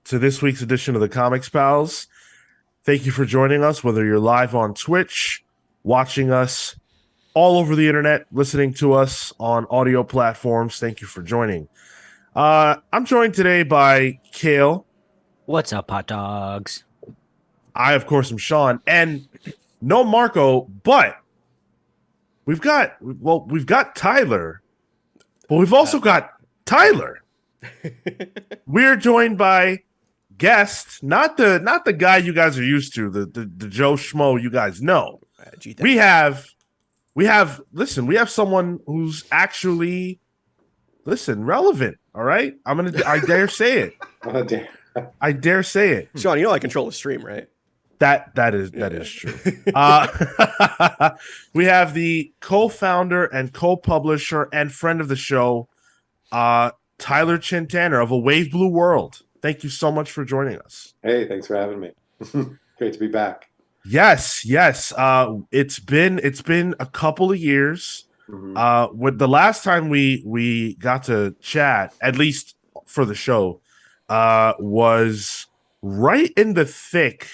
to this week's edition of the Comics Pals. Thank you for joining us, whether you're live on Twitch, watching us all over the internet, listening to us on audio platforms. Thank you for joining. I'm joined today by Kale. What's up, hot dogs? I, of course, am Sean, and no Marco, but we've got Tyler, but we've also got Tyler. We're joined by guest, not the guy you guys are used to, the Joe Schmo you guys know. We have someone who's actually relevant. All right, I dare say it. I dare say it. Sean, you know I control the stream, right? That is true. We have the co-founder and co-publisher and friend of the show, Tyler Chintanner of A Wave Blue World. Thank you so much for joining us. Hey, thanks for having me. Great to be back. Yes. It's been a couple of years. Mm-hmm. With the last time we got to chat, at least for the show, was right in the thick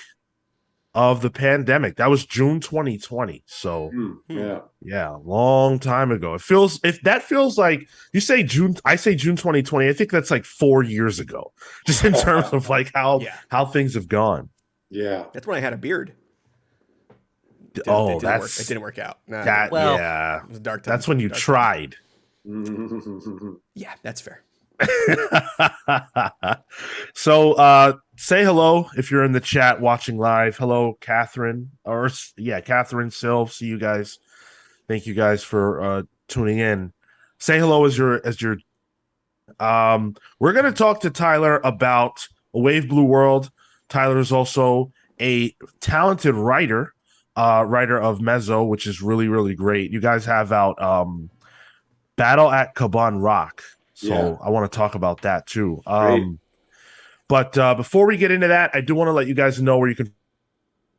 of the pandemic. That was June 2020. So yeah, long time ago. That feels like you say June, I say June 2020. I think that's like 4 years ago, just in terms of like how things have gone. Yeah, that's when I had a beard. It didn't work out. It was a dark time. That's when you tried. Yeah, that's fair. So say hello if you're in the chat watching live. Hello, Catherine. Catherine Silv. See you guys. Thank you guys for tuning in. Say hello as you're we're gonna talk to Tyler about A Wave Blue World. Tyler is also a talented writer of Mezzo, which is really, really great. You guys have out Battle at Caban Rock. So I want to talk about that too. But before we get into that, I do want to let you guys know where you can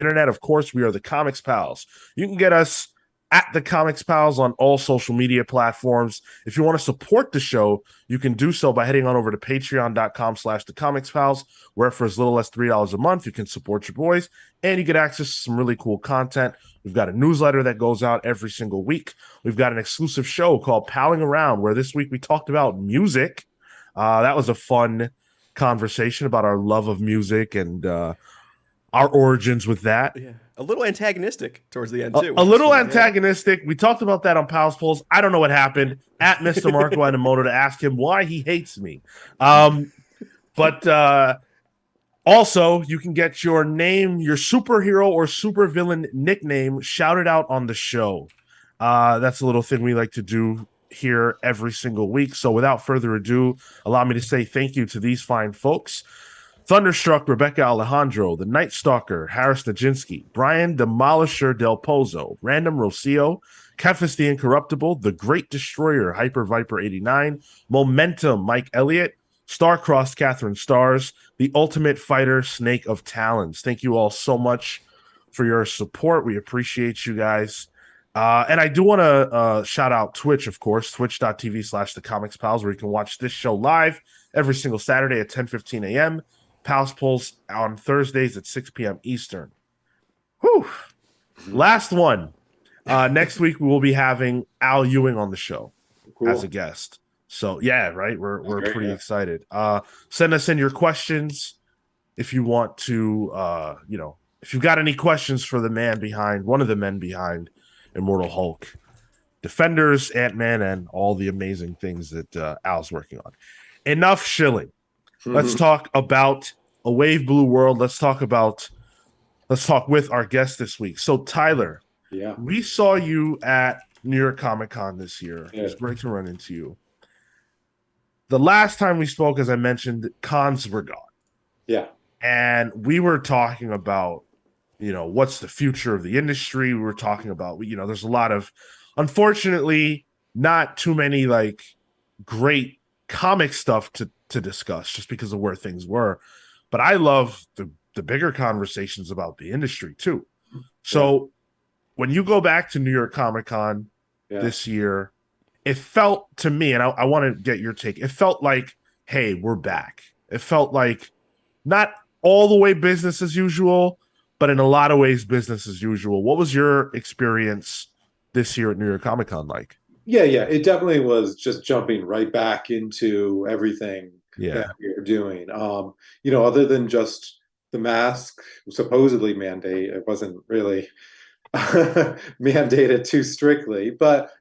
internet. Of course, we are the Comics Pals. You can get us at the Comics Pals on all social media platforms. If you want to support the show, you can do so by heading on over to patreon.com/the Comics Pals, where for as little as $3 a month, you can support your boys and you get access to some really cool content. We've got a newsletter that goes out every single week. We've got an exclusive show called Palling Around, where this week we talked about music. That was a fun conversation about our love of music and our origins with that. Yeah. A little antagonistic towards the end, too. A little antagonistic. Yeah. We talked about that on Pals Polls. I don't know what happened. At Mr. Marco Animoto to ask him why he hates me. But also, you can get your name, your superhero or supervillain nickname shouted out on the show. That's a little thing we like to do here every single week. So without further ado, allow me to say thank you to these fine folks. Thunderstruck Rebecca Alejandro, The Night Stalker, Harris Najinski, Brian Demolisher Del Pozo, Random Rocio, Kefis the Incorruptible, The Great Destroyer, Hyper Viper 89, Momentum Mike Elliott, Starcrossed Catherine Stars, The Ultimate Fighter Snake of Talons. Thank you all so much for your support. We appreciate you guys. And I do want to shout out Twitch, of course, twitch.tv/the Comics Pals, where you can watch this show live every single Saturday at 10:15 a.m. Pals Pulse on Thursdays at 6 p.m. Eastern. Whew. Last one. Next week we will be having Al Ewing on the show as a guest. So yeah, right. We're pretty excited. Send us in your questions if you want to. If you've got any questions for one of the men behind Immortal Hulk, Defenders, Ant-Man, and all the amazing things that Al's working on. Enough shilling. Let's talk about A Wave Blue World. Let's talk with our guest this week. So Tyler, we saw you at New York Comic Con this year. It was great to run into you. The last time we spoke, as I mentioned, cons were gone. Yeah. And we were talking about, what's the future of the industry. We were talking about, there's a lot of, unfortunately, not too many like great comic stuff to discuss just because of where things were. But I love the bigger conversations about the industry too. So when you go back to New York Comic Con this year, it felt to me, and I want to get your take, it felt like, hey, we're back. It felt like not all the way business as usual, but in a lot of ways business as usual. What was your experience this year at New York Comic Con like? Yeah, yeah, it definitely was just jumping right back into everything that Yeah. we were doing. Other than just the mask supposedly mandate, it wasn't really mandated too strictly, but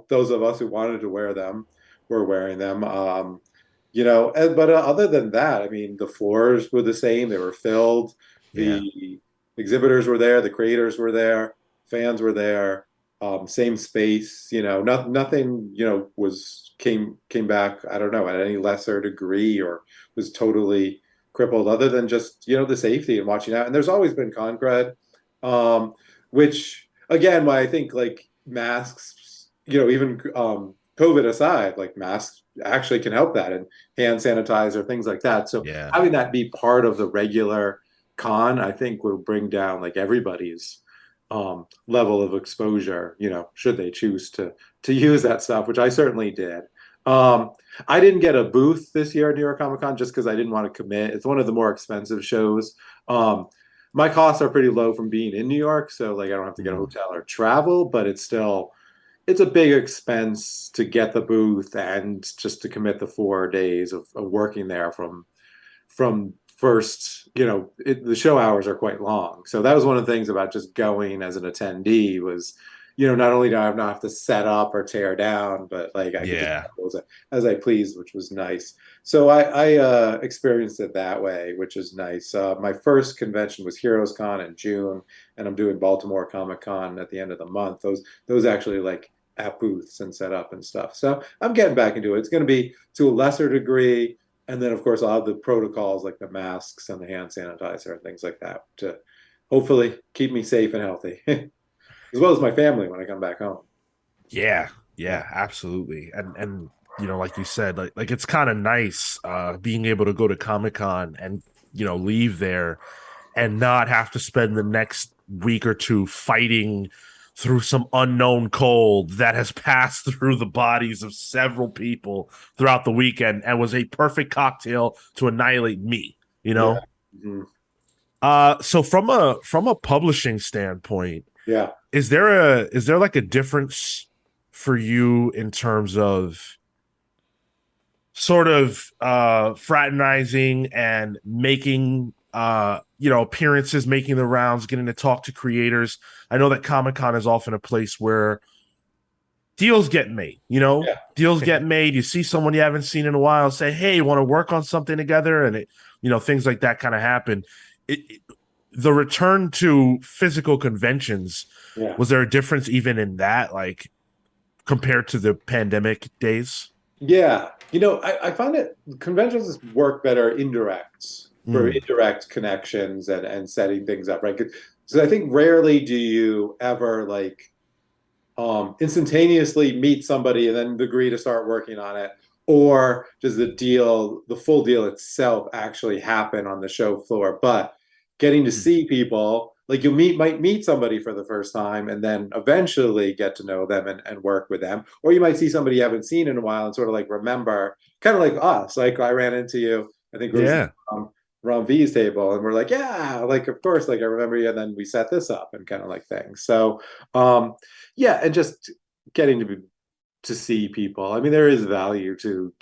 those of us who wanted to wear them were wearing them. But other than that, I mean, the floors were the same; they were filled. Yeah. The exhibitors were there, the creators were there, fans were there. Same space, nothing, was came back. I don't know, at any lesser degree or was totally crippled, other than just the safety and watching out. And there's always been concred. Which again, why I think like masks, even COVID aside, like masks actually can help that, and hand sanitizer, things like that. So Yeah. having that be part of the regular con, I think will bring down like everybody's level of exposure, should they choose to use that stuff, which I certainly did. I didn't get a booth this year at New York Comic Con just because I didn't want to commit. It's one of the more expensive shows. My costs are pretty low from being in New York, so like I don't have to get a hotel or travel, but it's a big expense to get the booth and just to commit the 4 days of working there from first, the show hours are quite long. So that was one of the things about just going as an attendee was, not only do I not have to set up or tear down, but like I could just go as I pleased, which was nice. So I experienced it that way, which is nice. My first convention was Heroes Con in June, and I'm doing Baltimore Comic Con at the end of the month. Those actually like at booths and set up and stuff. So I'm getting back into it. It's going to be to a lesser degree. And then, of course, I'll have the protocols like the masks and the hand sanitizer and things like that to hopefully keep me safe and healthy, as well as my family when I come back home. Yeah, yeah, absolutely. And like you said, like it's kind of nice being able to go to Comic-Con and leave there and not have to spend the next week or two fighting through some unknown cold that has passed through the bodies of several people throughout the weekend and was a perfect cocktail to annihilate me, Yeah. Mm-hmm. So from a publishing standpoint, Yeah. is there like a difference for you in terms of sort of fraternizing and making appearances, making the rounds, getting to talk to creators? I know that Comic-Con is often a place where deals get made, Yeah. deals get made. You see someone you haven't seen in a while, say, hey, want to work on something together? And things like that kind of happen. The return to physical conventions, Yeah. was there a difference even in that, like compared to the pandemic days? Yeah. I find it conventions work better indirects for indirect connections and setting things up, right? So I think rarely do you ever like instantaneously meet somebody and then agree to start working on it, or does the full deal itself actually happen on the show floor? But getting to see people, like might meet somebody for the first time and then eventually get to know them and work with them, or you might see somebody you haven't seen in a while and sort of like remember, kind of like us. Like I ran into you, I think it was Yeah. Ron V's table, and we're like, yeah, like of course, like I remember you, and then we set this up and kind of like things. So yeah, and just getting to see people. I mean, there is value to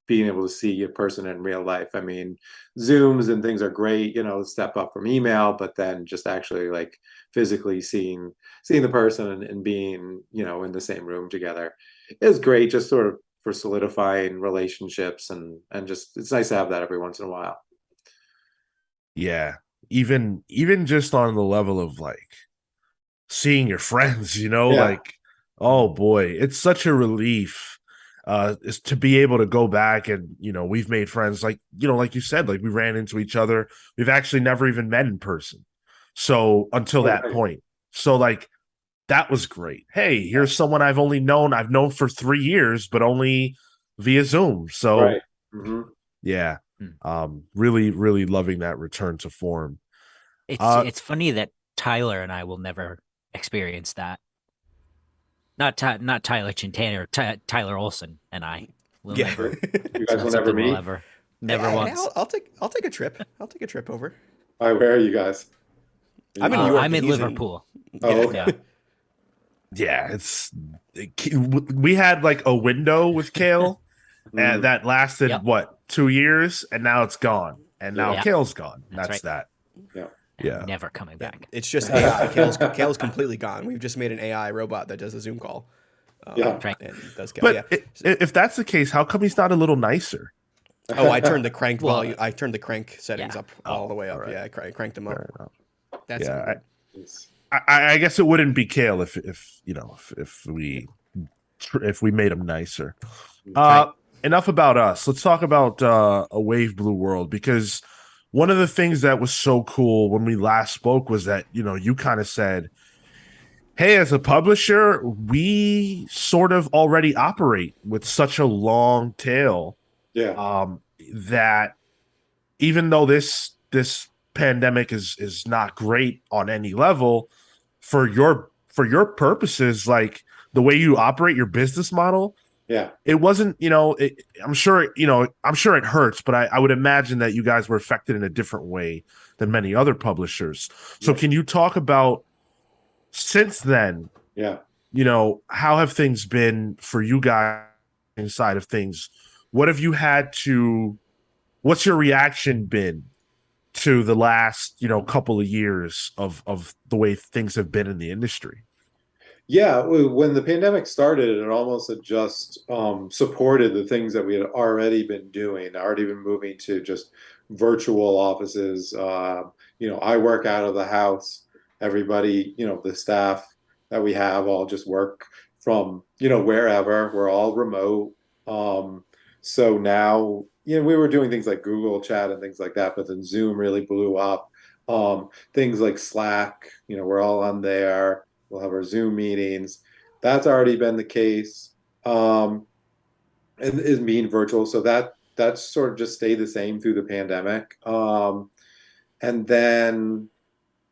being able to see a person in real life. I mean, Zooms and things are great, step up from email, but then just actually like physically seeing the person and being, in the same room together is great, just sort of for solidifying relationships and just it's nice to have that every once in a while. Yeah. Even just on the level of like seeing your friends, Yeah. like, oh boy, it's such a relief is to be able to go back and, we've made friends, like, like you said, like we ran into each other. We've actually never even met in person. So until that Right. point. So like that was great. Hey, here's someone I've known for 3 years, but only via Zoom. So Right. Mm-hmm. yeah. Really, really loving that return to form. It's funny that Tyler and I will never experience that. Not Tyler Chintana, Tyler Olson and I will Yeah. never. You It's guys not will never something we'll meet? ever. Never once. I'll take a trip. I'll take a trip over. All right, where are you guys? I'm in New York. I'm in and he's Liverpool. Oh, okay. Yeah. Yeah, we had like a window with Kale and that lasted Yep. what, 2 years, and now it's gone, and now Yeah. Kale's gone. That's That's right. that. Yeah. Yeah. Never coming back. It's just AI. Kale's completely gone. We've just made an AI robot that does a Zoom call. Yeah. Right. And does Kale. But Yeah. if that's the case, how come he's not a little nicer? Oh, I turned the crank Well, volume. I turned the crank settings yeah. up all the way up. all right. Yeah, I cranked them up. Fair enough. That's Yeah, It's- I guess it wouldn't be Kale if we made him nicer. Right. Enough about us. Let's talk about a Wave Blue World, because one of the things that was so cool when we last spoke was that, you kind of said, hey, as a publisher, we sort of already operate with such a long tail yeah. that even though this pandemic is not great on any level, for your purposes, like the way you operate your business model, Yeah. it wasn't, I'm sure it hurts, but I would imagine that you guys were affected in a different way than many other publishers. So Yeah. can you talk about, since then, Yeah. how have things been for you guys inside of things? What's your reaction been to the last, couple of years of the way things have been in the industry? Yeah, when the pandemic started, it almost had just supported the things that we had already been doing, already been moving to just virtual offices. I work out of the house. Everybody, the staff that we have all just work from, wherever. We're all remote. So now, we were doing things like Google Chat and things like that, but then Zoom really blew up. Things like Slack, we're all on there. We'll have our Zoom meetings. That's already been the case. And is being virtual. So that's sort of just stayed the same through the pandemic. And then,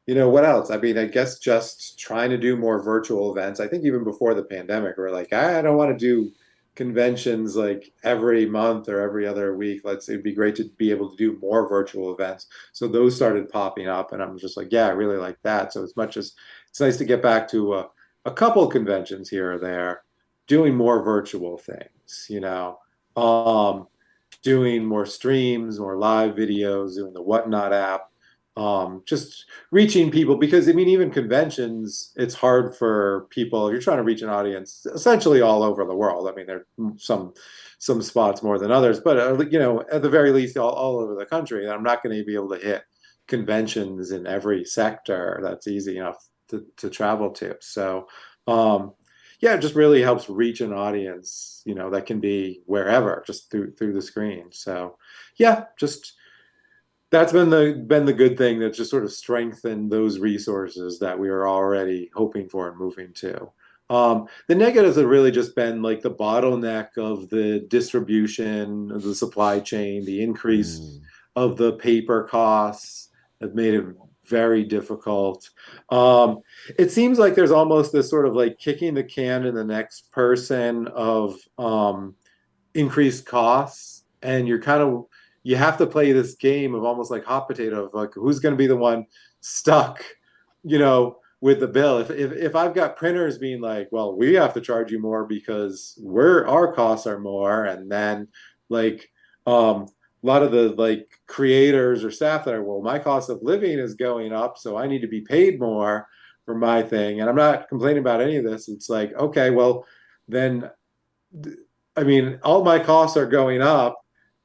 what else? I mean, I guess just trying to do more virtual events. I think even before the pandemic, we're like, I don't want to do conventions like every month or every other week. It'd be great to be able to do more virtual events. So those started popping up, and I'm just like, yeah, I really like that. So as much as it's nice to get back to a couple of conventions here or there, doing more virtual things, doing more streams, more live videos, doing the Whatnot app, just reaching people, because I mean, even conventions, it's hard for people if you're trying to reach an audience essentially all over the world. I mean, there are some spots more than others, but at the very least, all over the country. And I'm not going to be able to hit conventions in every sector. That's easy enough to travel to. So, yeah, it just really helps reach an audience, that can be wherever, just through the screen. So, yeah, just. That's been the good thing, that just sort of strengthened those resources that we were already hoping for and moving to. The negatives have really just been like the bottleneck of the distribution of the supply chain, the increase of the paper costs have made it very difficult. It seems like there's almost this sort of like kicking the can to the next person of increased costs, and you have to play this game of almost like hot potato, of like who's going to be the one stuck, with the bill. If I've got printers being like, well, we have to charge you more because our costs are more, and then like a lot of the like creators or staff that are, well, my cost of living is going up, so I need to be paid more for my thing. And I'm not complaining about any of this. It's like, okay, well, then I mean, all my costs are going up.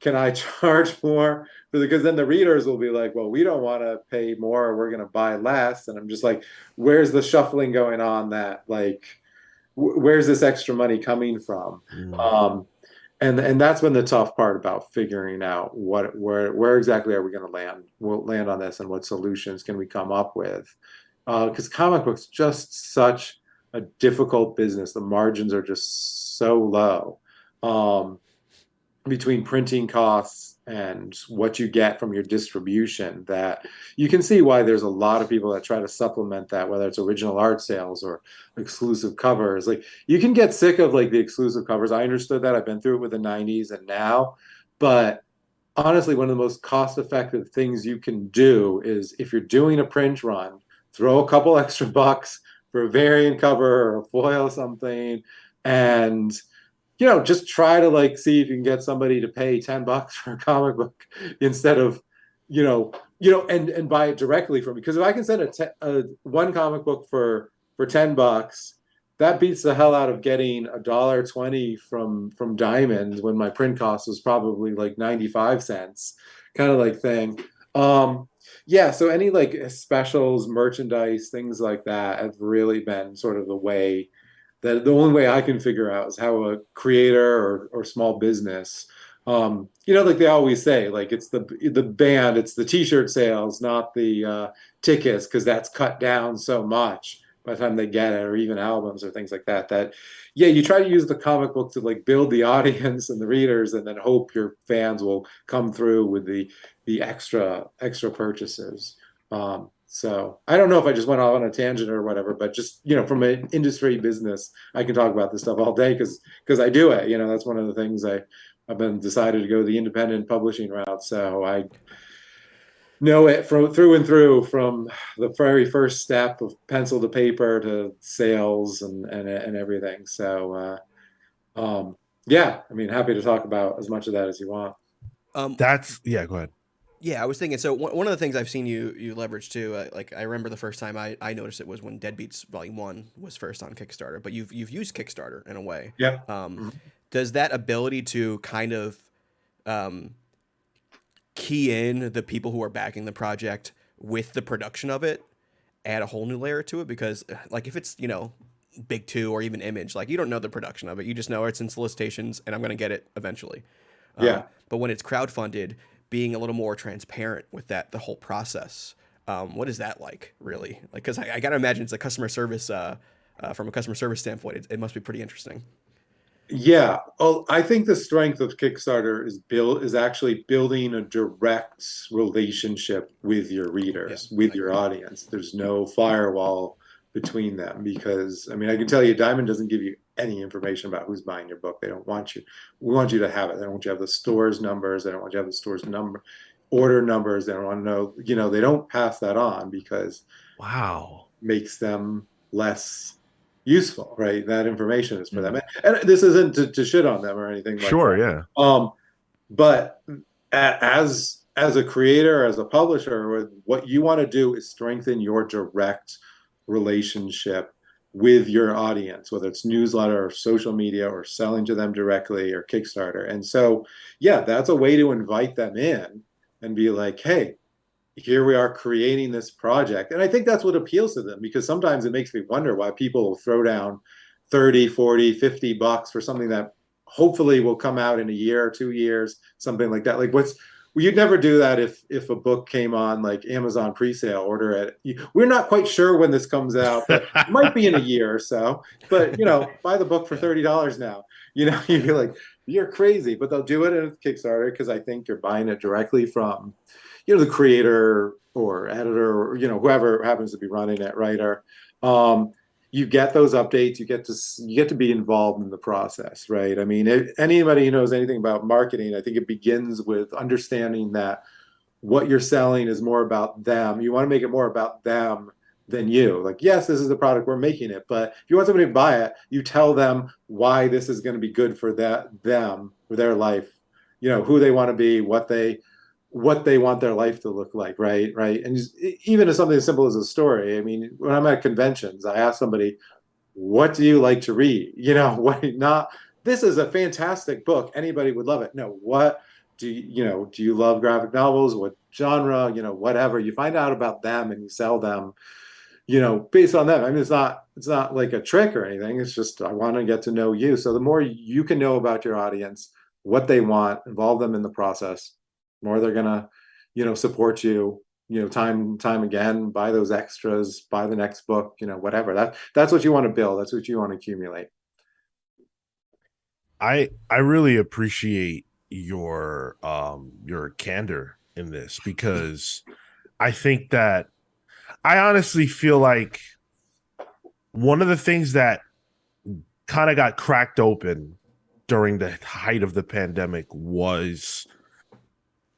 Can I charge more? Because then the readers will be like, well, we don't want to pay more. We're going to buy less. And I'm just like, where's the shuffling going on, that like, where's this extra money coming from? And that's been the tough part about figuring out where exactly are we going to land? We'll land on this, and what solutions can we come up with? Because comic books just such a difficult business. The margins are just so low. Between printing costs and what you get from your distribution, that you can see why there's a lot of people that try to supplement that, whether it's original art sales or exclusive covers. Like, you can get sick of like the exclusive covers. I understood that. I've been through it with the 90s and now, but honestly, one of the most cost-effective things you can do is if you're doing a print run, throw a couple extra bucks for a variant cover or a foil something, and just try to like see if you can get somebody to pay $10 for a comic book instead of, and buy it directly from me. Because if I can send a one comic book for $10, that beats the hell out of getting $1.20 from Diamond when my print cost was probably like 95 cents, kind of like thing. Yeah, so any like specials, merchandise, things like that have really been sort of the way that the only way I can figure out is how a creator or small business, like they always say, like it's the band, it's the t-shirt sales, not the tickets, because that's cut down so much by the time they get it, or even albums or things like that. That, yeah, you try to use the comic book to like build the audience and the readers, and then hope your fans will come through with the extra purchases. So I don't know if I just went off on a tangent or whatever, but just from an industry business, I can talk about this stuff all day because I do it. That's one of the things I've been decided to go the independent publishing route. So I know it from through and through, from the very first step of pencil to paper to sales and everything. So yeah, I mean, happy to talk about as much of that as you want. Yeah, go ahead. Yeah, I was thinking. So one of the things I've seen you leverage too, like I remember the first time I noticed it was when Deadbeats Volume 1 was first on Kickstarter. But you've used Kickstarter in a way. Yeah. Does that ability to kind of key in the people who are backing the project with the production of it add a whole new layer to it? Because like if it's Big Two or even Image, like you don't know the production of it, you just know it's in solicitations and I'm going to get it eventually. Yeah. But when it's crowdfunded, being a little more transparent with the whole process. What is that like, really? Like, because I got to imagine it's a customer service, from a customer service standpoint, it must be pretty interesting. Yeah. Oh, I think the strength of Kickstarter is actually building a direct relationship with your readers, with your audience. There's no firewall between them because, I mean, I can tell you, Diamond doesn't give you any information about who's buying your book. They don't want you. We want you to have it. They don't want you to have the store's numbers. They don't want you to have the store's order numbers. They don't want to know, they don't pass that on because Wow, makes them less useful, right? That information is for them. And this isn't to shit on them or anything like sure, that. yeah. But as a creator, as a publisher, what you want to do is strengthen your direct relationship with your audience, whether it's newsletter or social media or selling to them directly or Kickstarter. And so, yeah, that's a way to invite them in and be like, hey, here we are creating this project. And I think that's what appeals to them, because sometimes it makes me wonder why people will throw down 30, 40, 50 bucks for something that hopefully will come out in a year or 2 years, something like that. Like you'd never do that if a book came on like Amazon pre-sale, order it. We're not quite sure when this comes out, but it might be in a year or so. But buy the book for $30 now. You'd be like, you're crazy. But they'll do it in Kickstarter because I think you're buying it directly from the creator or editor or whoever happens to be running it, writer. You get those updates. You get to be involved in the process, right? I mean, anybody who knows anything about marketing, I think it begins with understanding that what you're selling is more about them. You want to make it more about them than you. Like, yes, this is the product, we're making it, but if you want somebody to buy it, you tell them why this is going to be good for them, for their life, who they want to be, what they want their life to look like, right? And even as something as simple as a story. I mean, when I'm at conventions, I ask somebody, what do you like to read? This is a fantastic book. Anybody would love it. No, what do you love graphic novels? What genre? Whatever. You find out about them and you sell them, based on them. I mean, it's not like a trick or anything. It's just, I want to get to know you. So the more you can know about your audience, what they want, involve them in the process, more they're gonna support you time again, buy those extras, buy the next book, whatever. That's what you want to build, that's what you want to accumulate. I really appreciate your candor in this, because I think that I honestly feel like one of the things that kind of got cracked open during the height of the pandemic was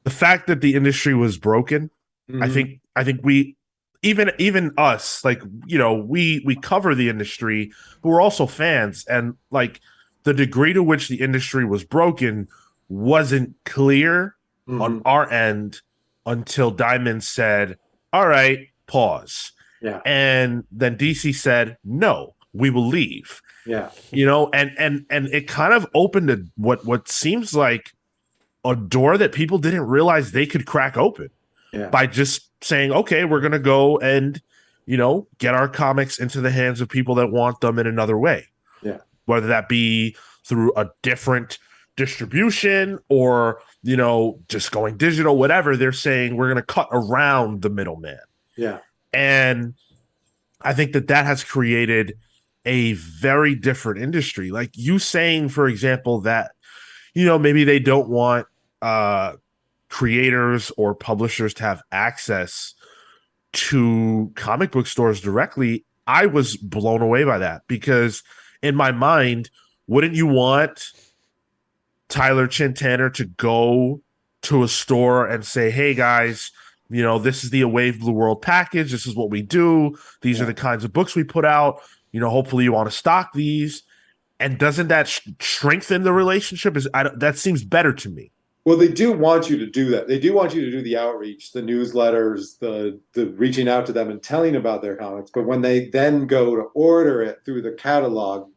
the fact that the industry was broken, Mhm. I think we even us, like, we cover the industry, but we're also fans, and like the degree to which the industry was broken wasn't clear on Mhm. our end until Diamond said, "All right, pause." Yeah. And then DC said, "No, we will leave." Yeah. And it kind of opened what seems like a door that people didn't realize they could crack open Yeah. by just saying, okay, we're going to go and, get our comics into the hands of people that want them in another way, Yeah. whether that be through a different distribution or, just going digital, whatever. They're saying we're going to cut around the middleman. Yeah. And I think that has created a very different industry. Like you saying, for example, that, maybe they don't want uh creators or publishers to have access to comic book stores directly. I was blown away by that because in my mind, wouldn't you want Tyler Chintanner to go to a store and say, "Hey guys, this is the Away Blue World package. This is what we do. These are Yeah. the kinds of books we put out. Hopefully you want to stock these." And doesn't that strengthen the relationship? That seems better to me. Well, they do want you to do that. They do want you to do the outreach, the newsletters, the reaching out to them and telling about their comics. But when they then go to order it through the catalog,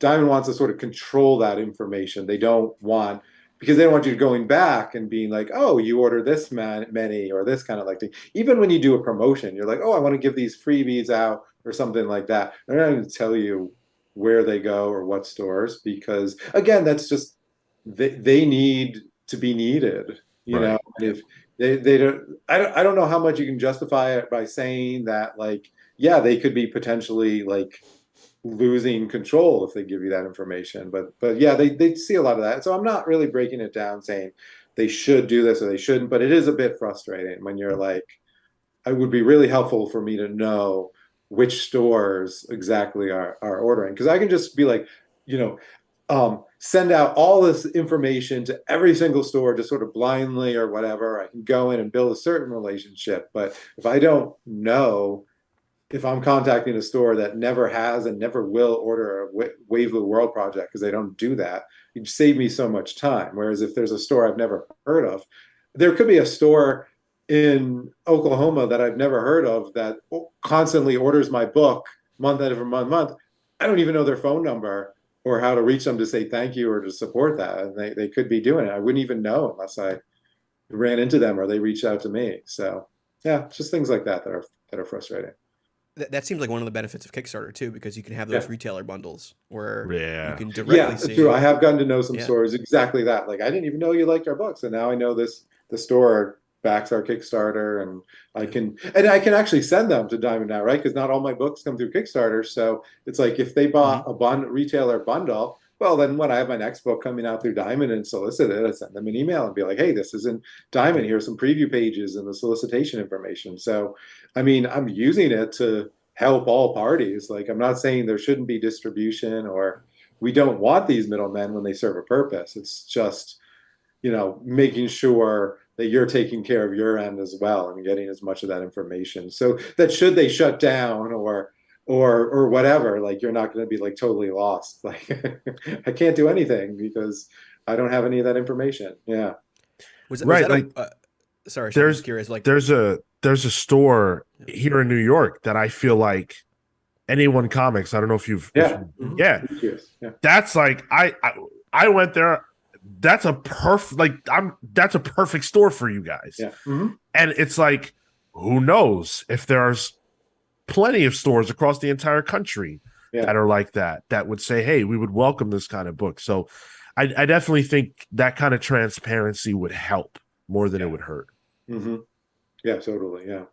Diamond wants to sort of control that information. They don't want because they don't want you going back and being like, oh, you order this many or this kind of like thing. Even when you do a promotion, you're like, oh, I want to give these freebies out or something like that. They're not going to tell you where they go or what stores because again, that's just they need to be needed, Right. and if they don't, I don't know how much you can justify it by saying that, like, yeah, they could be potentially like losing control if they give you that information, but yeah, they see a lot of that. So I'm not really breaking it down saying they should do this or they shouldn't, but it is a bit frustrating when you're like, it would be really helpful for me to know which stores exactly are ordering because I can just be like, you know, send out all this information to every single store just sort of blindly or whatever. I can go in and build a certain relationship. But if I don't know if I'm contacting a store that never has and never will order a Wave of the World project because they don't do that, you'd save me so much time. Whereas if there's a store I've never heard of, there could be a store in Oklahoma that I've never heard of that constantly orders my book month after month. I don't even know their phone number or how to reach them to say thank you or to support that. And they could be doing it. I wouldn't even know unless I ran into them or they reached out to me. So yeah, just things like that are frustrating. That seems like one of the benefits of Kickstarter too, because you can have those Yeah. retailer bundles where you Yeah. can Yeah, directly see. true. I have gotten to know some Yeah. stores exactly that. Like I didn't even know you liked our books, and now I know the store backs our Kickstarter, and I can actually send them to Diamond now, right? Because not all my books come through Kickstarter, so it's like if they bought Mhm. a retailer bundle, well, then when I have my next book coming out through Diamond and solicited, I send them an email and be like, hey, this is in Diamond. Here's some preview pages and the solicitation information. So, I mean, I'm using it to help all parties. Like I'm not saying there shouldn't be distribution or we don't want these middlemen when they serve a purpose. It's just, making sure that you're taking care of your end as well and getting as much of that information. So that should they shut down or whatever, like you're not going to be like totally lost. Like I can't do anything because I don't have any of that information. Yeah. Was Right. that Like sorry, Sean, I'm just there's curious. Like, there's a store here in New York that I feel like Anyone Comics. I don't know if you've if Yeah. you, Mhm. yeah. Yeah. That's like I went there. That's a that's a perfect store for you guys. Yeah. Mm-hmm. And it's like, who knows if there's plenty of stores across the entire country Yeah. that are like that would say, hey, we would welcome this kind of book. So I definitely think that kind of transparency would help more than it would hurt. Mm-hmm. Yeah, totally. Yeah.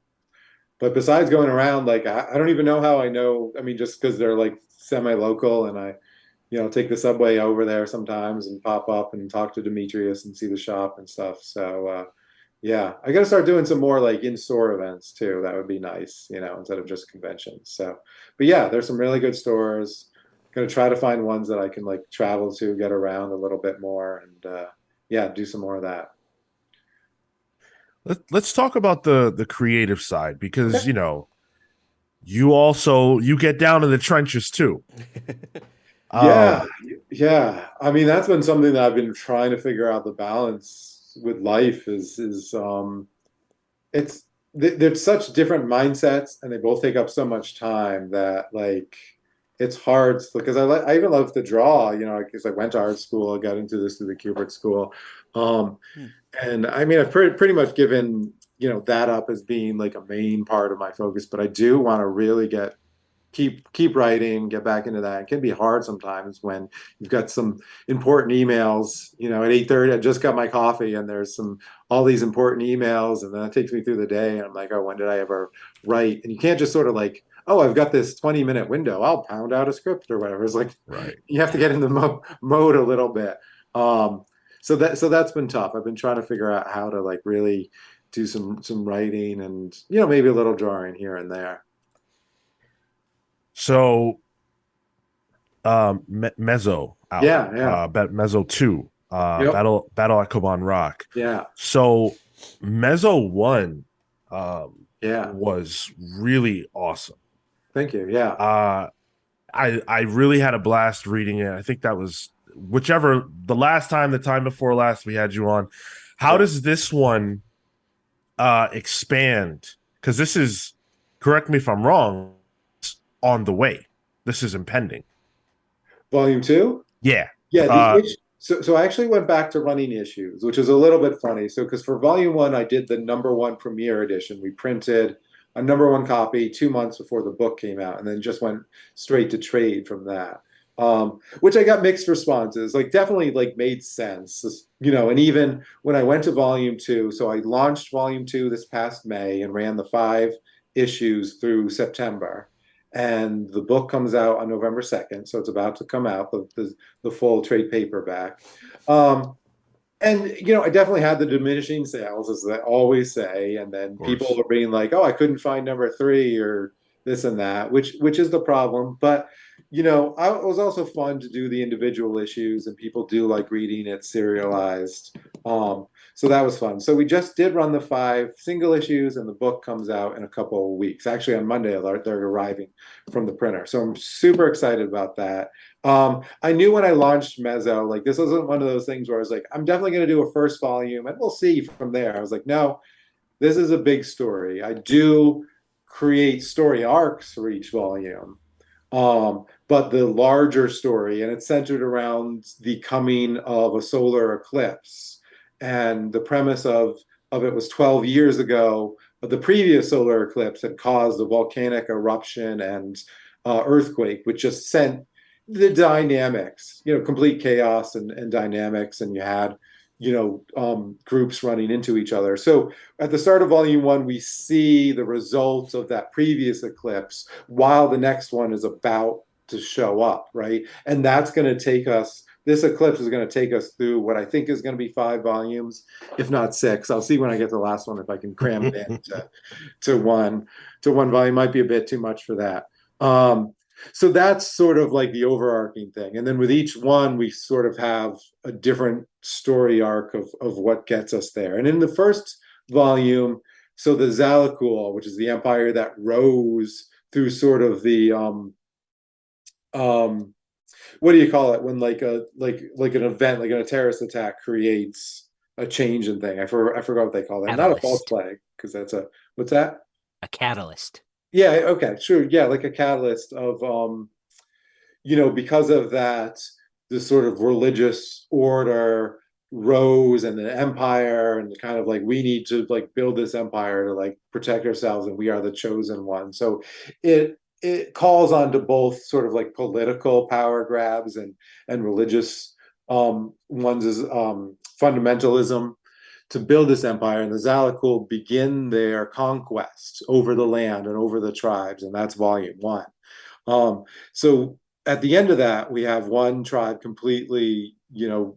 But besides going around, like I don't even know how I know. I mean, just because they're like semi-local, and I, take the subway over there sometimes and pop up and talk to Demetrius and see the shop and stuff. So yeah, I got to start doing some more like in-store events too. That would be nice, instead of just conventions. So, but yeah, there's some really good stores. Gonna try to find ones that I can like travel to, get around a little bit more, and yeah, do some more of that. Let's talk about the creative side, because Okay. you get down in the trenches too. Yeah, Um, yeah. I mean, that's been something that I've been trying to figure out the balance with life is it's they're such different mindsets and they both take up so much time that like it's hard because I even love to draw, because I went to art school, I got into this through the Kubrick school. Um, Hmm. and I mean, I've pretty much given, that up as being like a main part of my focus, but I do want to really keep writing, get back into that. It can be hard sometimes when you've got some important emails, at 8:30, I just got my coffee and there's all these important emails, and then it takes me through the day and I'm like, oh, when did I ever write? And you can't just sort of like, oh, I've got this 20-minute window, I'll pound out a script or whatever. It's like right. you have to get in the mode a little bit. So that's been tough. I've been trying to figure out how to like really do some writing and maybe a little drawing here and there. So, Mezzo out, Yeah, yeah. Mezzo 2, Yep. Battle at Koban Rock. Yeah. So, Mezzo 1 Yeah. was really awesome. Thank you. Yeah. Uh, I really had a blast reading it. I think that was the time before last we had you on. How Yeah. does this one expand? Because this is, correct me if I'm wrong, on the way. This is impending. Volume two? Yeah. Yeah, the Uh, issue. So I actually went back to running issues, which is a little bit funny. So because for volume one, I did the number one premiere edition. We printed a number one copy 2 months before the book came out, and then just went straight to trade from that. Which I got mixed responses. Like definitely like made sense, and even when I went to volume two, so I launched volume two this past May and ran the 5 issues through September. And the book comes out on November 2nd, so it's about to come out. The full trade paperback. And I definitely had the diminishing sales, as I always say, and then of people course. were being like, "Oh, I couldn't find number three or this and that," which is the problem. But it was also fun to do the individual issues, and people do like reading it serialized. So that was fun. So we just did run the 5 single issues, and the book comes out in a couple of weeks. Actually, on Monday, they're arriving from the printer. So I'm super excited about that. I knew when I launched Mezzo, like this wasn't one of those things where I was like, I'm definitely going to do a first volume and we'll see from there. I was like, no, this is a big story. I do create story arcs for each volume, but the larger story, and it's centered around the coming of a solar eclipse. And the premise of it was 12 years ago, the previous solar eclipse had caused a volcanic eruption and earthquake, which just sent the dynamics, complete chaos and dynamics, and you had, groups running into each other. So at the start of volume one, we see the results of that previous eclipse while the next one is about to show up, right? And that's going to take us. This eclipse is going to take us through what I think is going to be 5 volumes, if not 6. I'll see when I get to the last one if I can cram it in to one volume. Might be a bit too much for that. So that's sort of like the overarching thing. And then with each one, we sort of have a different story arc of what gets us there. And in the first volume, so the Zalakul, which is the empire that rose through sort of the um what do you call it when like an event, like a terrorist attack creates a change in thing. I forgot what they call that. Not a false Catalyst. flag, because that's what's that? A catalyst. Yeah, okay, sure. Yeah, like a catalyst of because of that, this sort of religious order rose, and the empire, and kind of like we need to like build this empire to like protect ourselves, and we are the chosen one. So it calls on to both sort of like political power grabs and religious ones as fundamentalism to build this empire. And the Zalakul begin their conquest over the land and over the tribes, and that's volume one. So at the end of that, we have one tribe completely,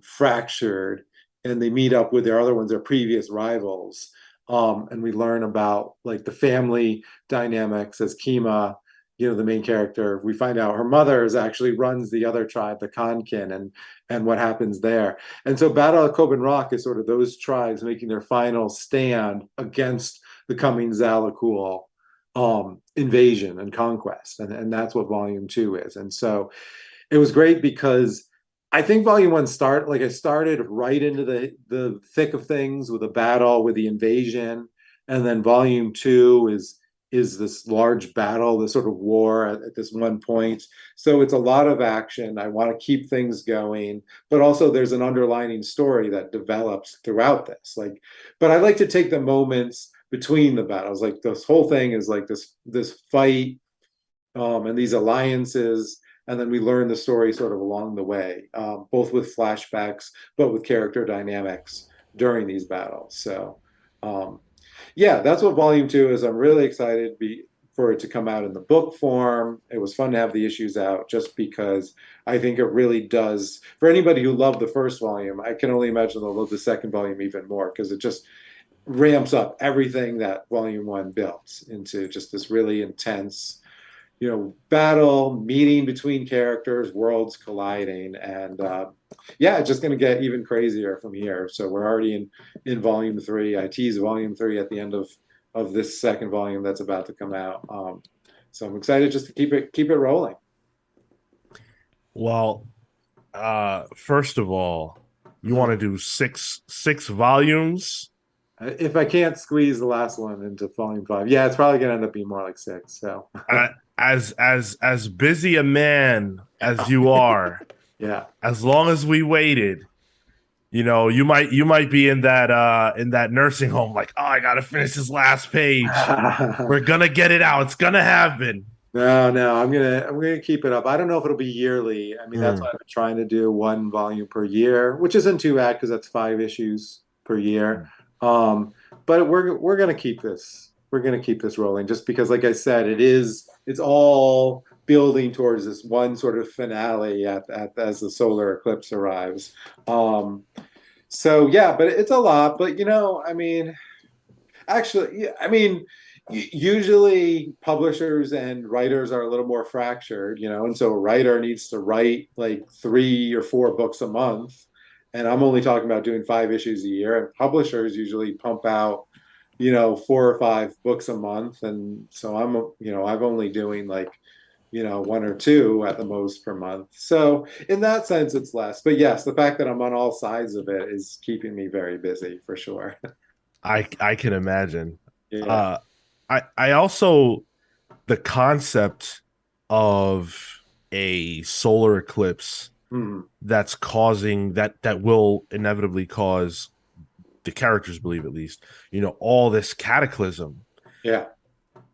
fractured, and they meet up with their other ones, their previous rivals. And we learn about like the family dynamics as Kima the main character, we find out her mother is actually runs the other tribe, the Khankin, and what happens there. And so Battle of Coban Rock is sort of those tribes making their final stand against the coming Zalakul invasion and conquest. And that's what volume 2 is. And so it was great because I think volume 1 I started right into the thick of things with a battle with the invasion, and then volume 2 is this large battle, this sort of war at this one point. So it's a lot of action. I want to keep things going, but also there's an underlining story that develops throughout this. But I like to take the moments between the battles. Like this whole thing is like this fight, and these alliances, and then we learn the story sort of along the way, both with flashbacks, but with character dynamics during these battles. So, yeah, that's what volume 2 is. I'm really excited for it to come out in the book form. It was fun to have the issues out just because I think it really does. For anybody who loved the first volume, I can only imagine they'll love the second volume even more, because it just ramps up everything that volume 1 built into just this really intense, battle, meeting between characters, worlds colliding, and yeah, it's just going to get even crazier from here. So we're already in volume 3. I tease volume 3 at the end of this second volume that's about to come out. So I'm excited just to keep it rolling. Well, first of all, you want to do six volumes? If I can't squeeze the last one into volume 5, yeah, it's probably going to end up being more like 6. So as busy a man as you are, yeah, as long as we waited, you might be in that nursing home, like, oh, I gotta finish this last page. We're gonna get it out. It's gonna happen. No, I'm gonna keep it up. I don't know if it'll be yearly. I mean, that's what I've been trying to do, 1 volume per year, which isn't too bad because that's 5 issues per year. But we're gonna keep this. We're gonna keep this rolling, just because, like I said, it's all building towards this one sort of finale as the solar eclipse arrives. So yeah, but it's a lot. But I mean, actually, yeah, I mean, usually publishers and writers are a little more fractured, and so a writer needs to write like 3 or 4 books a month, and I'm only talking about doing 5 issues a year, and publishers usually pump out 4 or 5 books a month, and so I'm only doing like 1 or 2 at the most per month. So in that sense, it's less. But yes, the fact that I'm on all sides of it is keeping me very busy for sure. I can imagine. Yeah. I also, the concept of a solar eclipse that's causing that will inevitably cause, the characters believe at least, all this cataclysm. Yeah.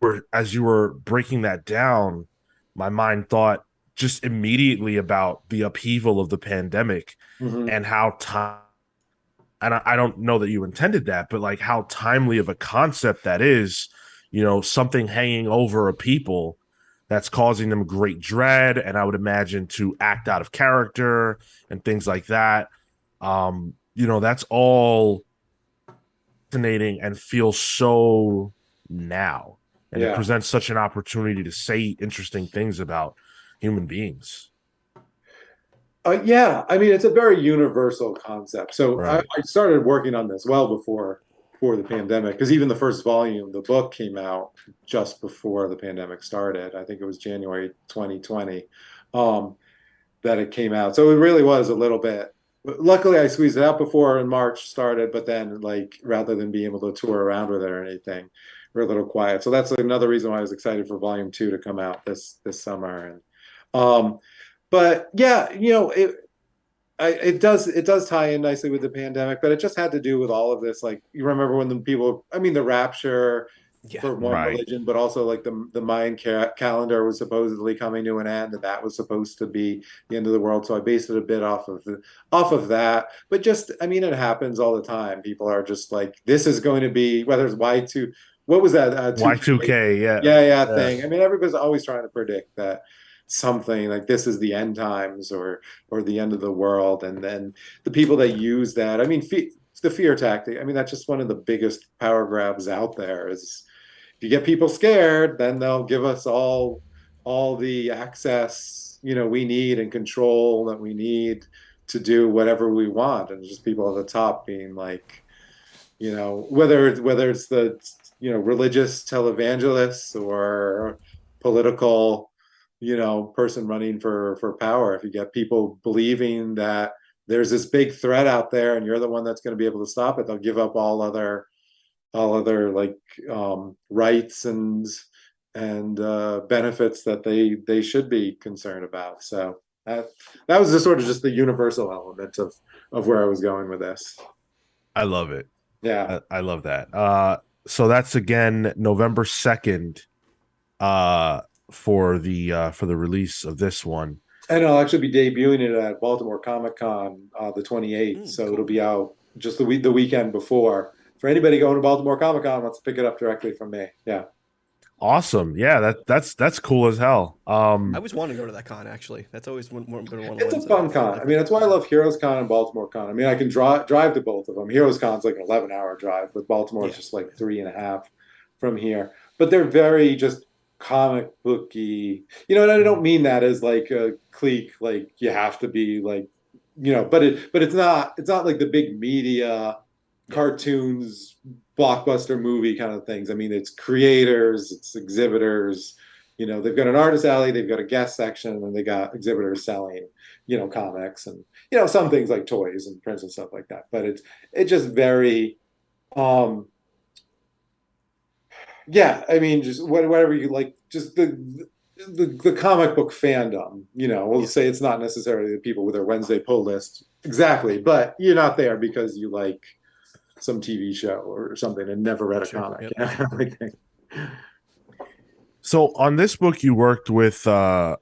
Where, as you were breaking that down, my mind thought just immediately about the upheaval of the pandemic and how and I don't know that you intended that, but like how timely of a concept that is, something hanging over a people that's causing them great dread, and I would imagine to act out of character and things like that. That's all fascinating and feels so now. And it presents such an opportunity to say interesting things about human beings. Yeah, I mean, it's a very universal concept. So Right. I started working on this well before the pandemic, because even the first volume, the book, came out just before the pandemic started. I think it was January 2020 that it came out. So it really was a little bit. Luckily, I squeezed it out before and March started, but then, like, rather than being able to tour around with it or anything, we're a little quiet. So that's another reason why I was excited for volume 2 to come out this summer. And but yeah, it does tie in nicely with the pandemic, but it just had to do with all of this. Like, you remember when the rapture for one religion, but also like the Mayan calendar was supposedly coming to an end, and that was supposed to be the end of the world. So I based it a bit off of that. But just, I mean, it happens all the time. People are just like, this is going to be, whether it's Y2, what was that? Y2K, yeah, thing. I mean, everybody's always trying to predict that something like this is the end times or the end of the world, and then the people that use that, I mean, the fear tactic, I mean, that's just one of the biggest power grabs out there. Is if you get people scared, then they'll give us all all the access, we need and control that we need to do whatever we want, and just people at the top being like, whether it's the religious televangelists or political person running for power. If you get people believing that there's this big threat out there and you're the one that's going to be able to stop it, they'll give up all other like rights and benefits that they should be concerned about. So that was just sort of just the universal element of where I was going with this. I love it. Yeah. I love that. So that's again November 2nd for the release of this one. And I'll actually be debuting it at Baltimore Comic Con the 28th. So cool. it'll be out just the weekend before. For anybody going to Baltimore Comic Con, let's pick it up directly from me. Yeah. Awesome. Yeah, that's cool as hell. I always want to go to that con, actually. That's always been one of the ones. It's a fun con. I mean, that's why I love Heroes Con and Baltimore Con. I mean, I can drive to both of them. Heroes Con's like an 11-hour drive, but Baltimore is just like 3.5 from here. But they're very just comic booky. And I don't mean that as like a clique, like you have to be like, but it's not like the big media cartoons, blockbuster movie kind of things. I mean, it's creators, it's exhibitors. They've got an artist alley, they've got a guest section, and they got exhibitors selling, comics and some things like toys and prints and stuff like that. But it's just very, yeah. I mean, just whatever you like, just the comic book fandom. We'll say it's not necessarily the people with their Wednesday pull list exactly, but you're not there because you like some TV show or something and never read a comic. Yep. So on this book, you worked with on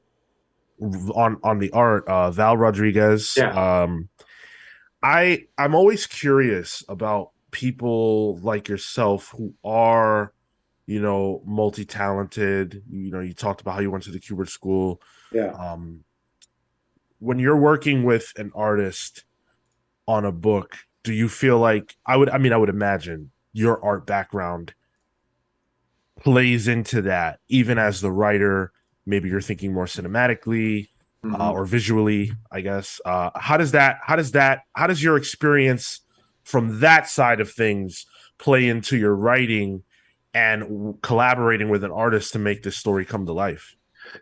the art, Val Rodriguez. Yeah. I'm always curious about people like yourself who are, multi-talented. You talked about how you went to the Kubert School. Yeah. When you're working with an artist on a book, do you feel like I would imagine your art background plays into that, even as the writer, maybe you're thinking more cinematically or visually, I guess. How does your experience from that side of things play into your writing and collaborating with an artist to make this story come to life?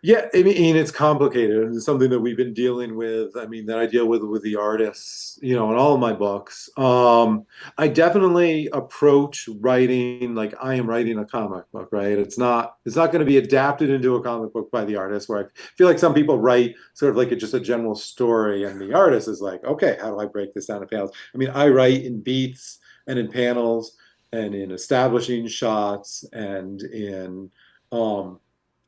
Yeah, I mean, it's complicated, and it's something that we've been dealing with. I mean, that I deal with the artists, in all of my books. I definitely approach writing like I am writing a comic book, right? It's not going to be adapted into a comic book by the artist, where I feel like some people write sort of like just a general story, and the artist is like, okay, how do I break this down to panels? I mean, I write in beats and in panels and in establishing shots and in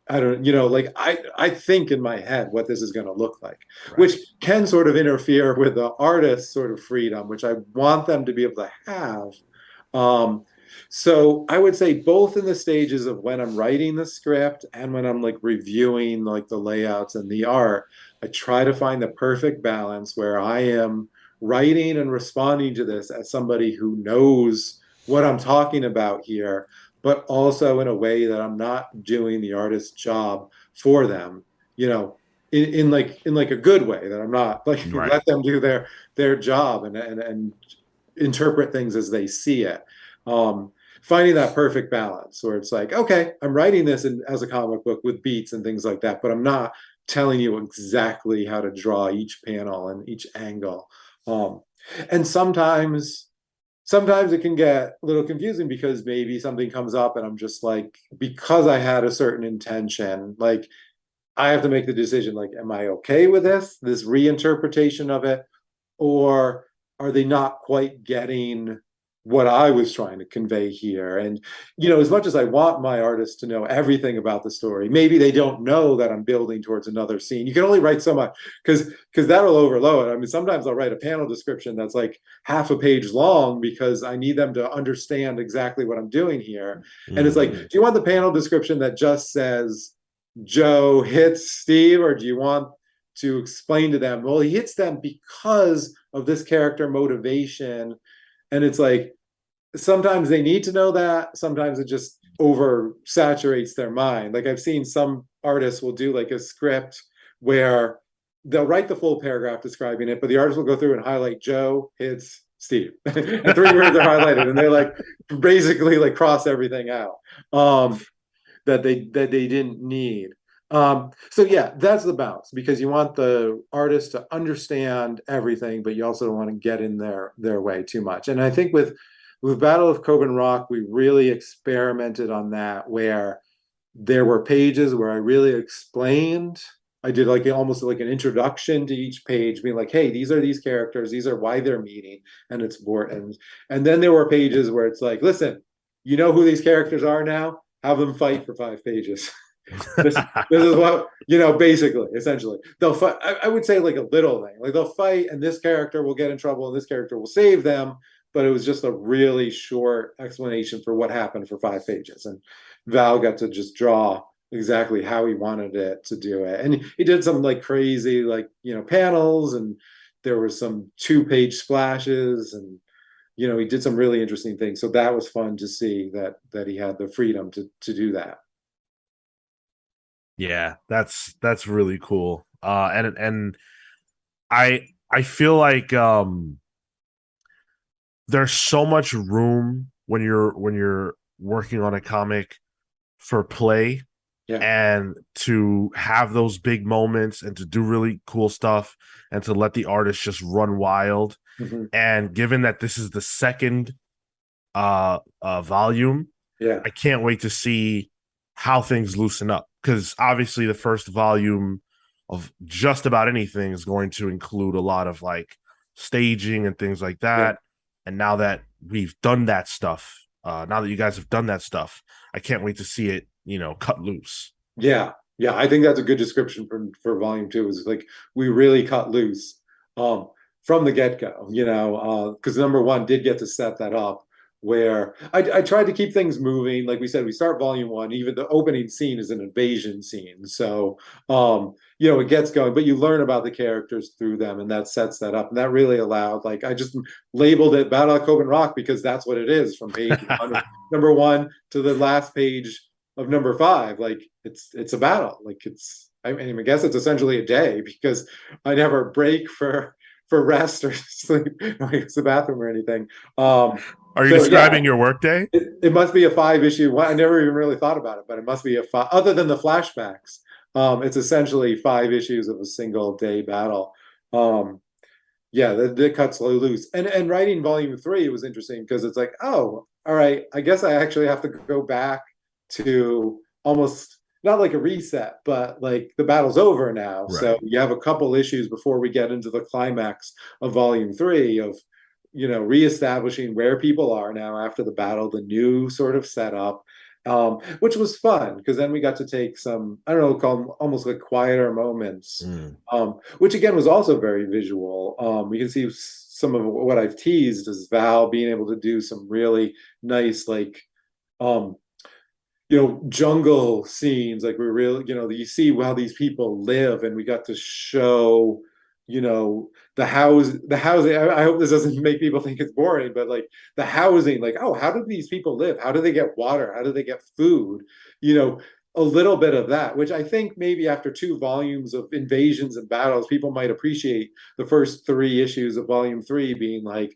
I don't, like I think in my head what this is going to look like, Right. which can sort of interfere with the artist's sort of freedom, which I want them to be able to have. So I would say both in the stages of when I'm writing the script and when I'm like reviewing like the layouts and the art, I try to find the perfect balance where I am writing and responding to this as somebody who knows what I'm talking about here, but also in a way that I'm not doing the artist's job for them, in like a good way, that I'm not like Right. let them do their job and interpret things as they see it. Finding that perfect balance where it's like, okay, I'm writing this as a comic book with beats and things like that, but I'm not telling you exactly how to draw each panel and each angle. And sometimes it can get a little confusing because maybe something comes up and I'm just like, because I had a certain intention, like I have to make the decision, like, am I okay with this reinterpretation of it? Or are they not quite getting what I was trying to convey here? And, as much as I want my artists to know everything about the story, maybe they don't know that I'm building towards another scene. You can only write so much because that'll overload. I mean, sometimes I'll write a panel description that's like half a page long because I need them to understand exactly what I'm doing here. And it's like, do you want the panel description that just says Joe hits Steve, or do you want to explain to them, well, he hits them because of this character motivation? And it's like, sometimes they need to know that. Sometimes it just oversaturates their mind. Like I've seen some artists will do like a script where they'll write the full paragraph describing it, but the artist will go through and highlight Joe hits Steve, and 3 words are highlighted, and they're like basically like cross everything out that they didn't need. So yeah, that's the balance, because you want the artist to understand everything, but you also don't want to get in their way too much. And I think with Battle of Coban Rock, we really experimented on that, where there were pages where I really explained. I did like almost like an introduction to each page, being like, hey, these are these characters, these are why they're meeting, and it's important. And then there were pages where it's like, listen, you know who these characters are now? Have them fight for 5 pages. this is what, basically, essentially. They'll fight. I would say like a little thing. Like they'll fight, and this character will get in trouble, and this character will save them. But it was just a really short explanation for what happened for 5 pages. And Val got to just draw exactly how he wanted it to do it. And he did some like crazy, like, panels, and there were some 2-page splashes, and, he did some really interesting things. So that was fun to see that he had the freedom to do that. Yeah, that's really cool. And I feel like there's so much room when you're working on a comic for play, Yeah. and to have those big moments and to do really cool stuff and to let the artist just run wild. Mhm. And given that this is the second volume, Yeah. I can't wait to see how things loosen up, because obviously the first volume of just about anything is going to include a lot of like staging and things like that. And now that we've done that stuff, now that you guys have done that stuff, I can't wait to see it, cut loose. Yeah. I think that's a good description for volume 2. Is like we really cut loose from the get-go, because number 1 did get to set that up, where I tried to keep things moving. Like we said, we start volume 1, even the opening scene is an invasion scene. So it gets going, but you learn about the characters through them, and that sets that up. And that really allowed, like, I just labeled it Battle of Coban Rock because that's what it is, from page number 1 to the last page of number 5. Like it's a battle. Like I guess it's essentially a day, because I never break for rest or sleep, use the bathroom or anything. Are you describing your workday? It must be a 5-issue. I never even really thought about it, but it must be a 5. Other than the flashbacks, it's essentially 5 issues of a single day battle. That cuts loose. And writing volume 3 was interesting, because it's like, oh, all right, I guess I actually have to go back to almost not like a reset, but like the battle's over now. Right. So you have a couple issues before we get into the climax of volume 3 of, reestablishing where people are now after the battle, the new sort of setup, which was fun, because then we got to take some, I don't know, call them almost like quieter moments, which again was also very visual. We can see some of what I've teased as Val being able to do some really nice, like, jungle scenes. Like, we're really, you see how these people live, and we got to show, the housing. I hope this doesn't make people think it's boring, but like the housing, like, oh, how do these people live? How do they get water? How do they get food? A little bit of that, which I think maybe after 2 volumes of invasions and battles, people might appreciate the first 3 issues of volume 3 being like,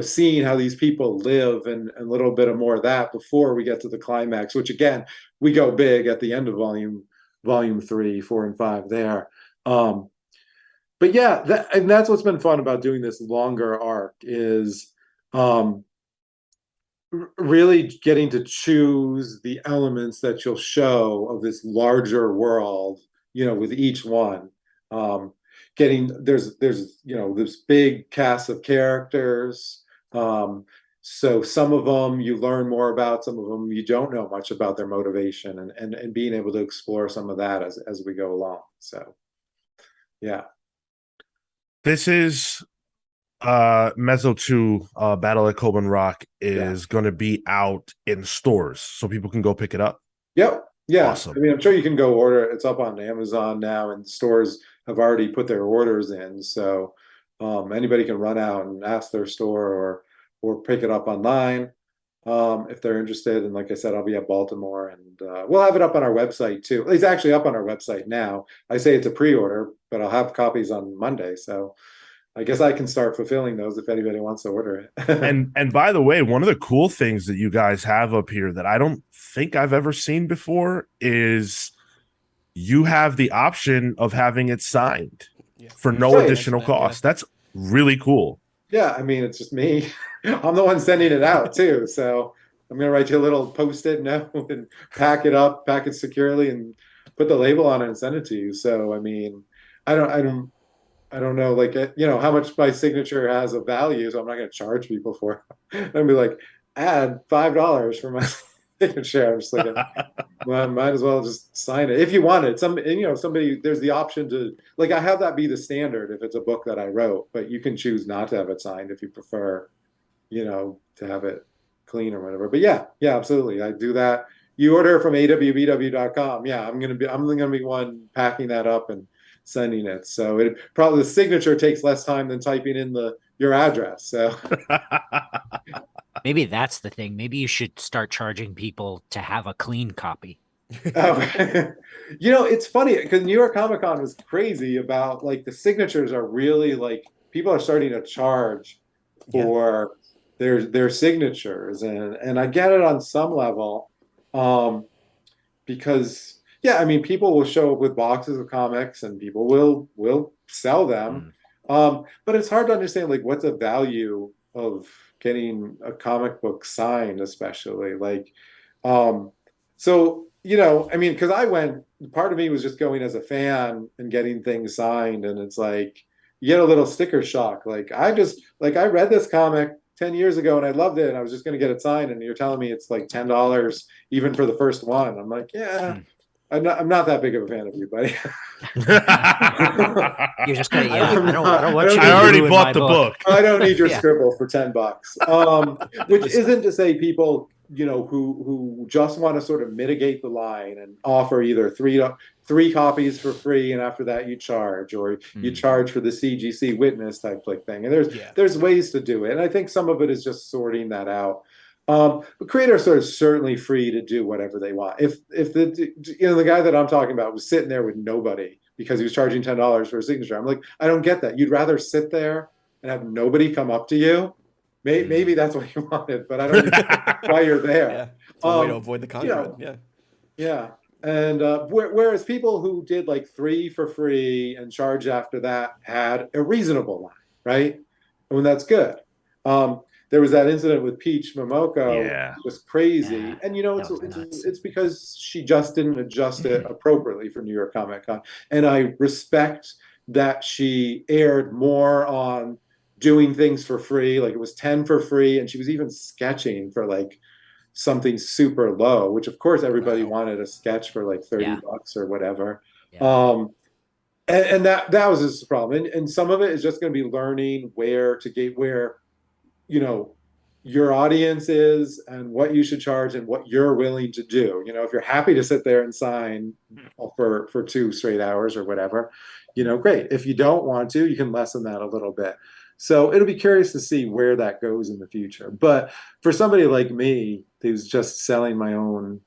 seeing how these people live, and a little bit of more of that before we get to the climax, which again, we go big at the end of volume 3, 4, and 5 there. But yeah, and that's what's been fun about doing this longer arc, is really getting to choose the elements that you'll show of this larger world, with each one. There's this big cast of characters. So some of them you learn more about, some of them you don't know much about their motivation, and being able to explore some of that as we go along. So yeah. This is Mezzo 2, Battle at Coban Rock is going to be out in stores, so people can go pick it up. Yep. Yeah. Awesome. I mean, I'm sure you can go order it. It's up on Amazon now, and stores have already put their orders in. So anybody can run out and ask their store, or pick it up online. if they're interested. And like I said, I'll be at Baltimore, and we'll have it up on our website too. It's actually up on our website now. I say it's a pre-order, but I'll have copies on Monday. So I guess I can start fulfilling those if anybody wants to order it. And by the way, one of the cool things that you guys have up here that I don't think I've ever seen before is you have the option of having it signed for no Right. additional cost. That's really cool. Yeah, I mean, it's just me. I'm the one sending it out too. So I'm gonna write you a little post-it note and pack it up, pack it securely, and put the label on it and send it to you. So I mean, I don't know, like how much my signature has a value, so I'm not gonna charge people for it. I'd be like, add $5 for my signature. I'm just like, well, might as well just sign it if you want it. Somebody, there's the option to, like, I have that be the standard if it's a book that I wrote, but you can choose not to have it signed if you prefer, to have it clean or whatever. But yeah, absolutely, I do that. You order from awbw.com. Yeah, I'm gonna be one packing that up and sending it. So it probably, the signature takes less time than typing in your address. So Maybe that's the thing. Maybe you should start charging people to have a clean copy. it's funny because New York Comic Con was crazy about, like, the signatures are really, like, people are starting to charge for their signatures, and I get it on some level, because I mean, people will show up with boxes of comics and people will sell them. But it's hard to understand, like, what's the value of getting a comic book signed, especially, like, so I mean, because part of me was just going as a fan and getting things signed, and it's like you get a little sticker shock. Like, I read this comic 10 years ago and I loved it, and I was just going to get it signed, and you're telling me it's like $10 even for the first one. I'm like, I'm not that big of a fan of you, buddy. You're just gonna, I don't want you to I already ruin bought my the book. I don't need your scribble for $10. Which isn't to say people, who just want to sort of mitigate the line and offer either three copies for free, and after that you charge, or you charge for the CGC witness type like thing. And there's ways to do it, and I think some of it is just sorting that out. But creators are certainly free to do whatever they want. If the guy that I'm talking about was sitting there with nobody because he was charging $10 for a signature, I'm like, I don't get that. You'd rather sit there and have nobody come up to you. Maybe that's what you wanted, but I don't know why you're there. Yeah, it's one way to avoid the contract. Yeah. And whereas people who did like 3 for free and charged after that had a reasonable line, right? And that's good. There was that incident with Peach Momoko. Yeah. It was crazy. And it's because she just didn't adjust it appropriately for New York Comic Con. And I respect that she aired more on doing things for free. Like, it was 10 for free, and she was even sketching for like something super low, which of course everybody wanted a sketch for like $30 or whatever. And that was just the problem. And some of it is just going to be learning where your audience is and what you should charge and what you're willing to do. If you're happy to sit there and sign for 2 straight hours or whatever, great. If you don't want to, you can lessen that a little bit. So it'll be curious to see where that goes in the future. But for somebody like me who's just selling my own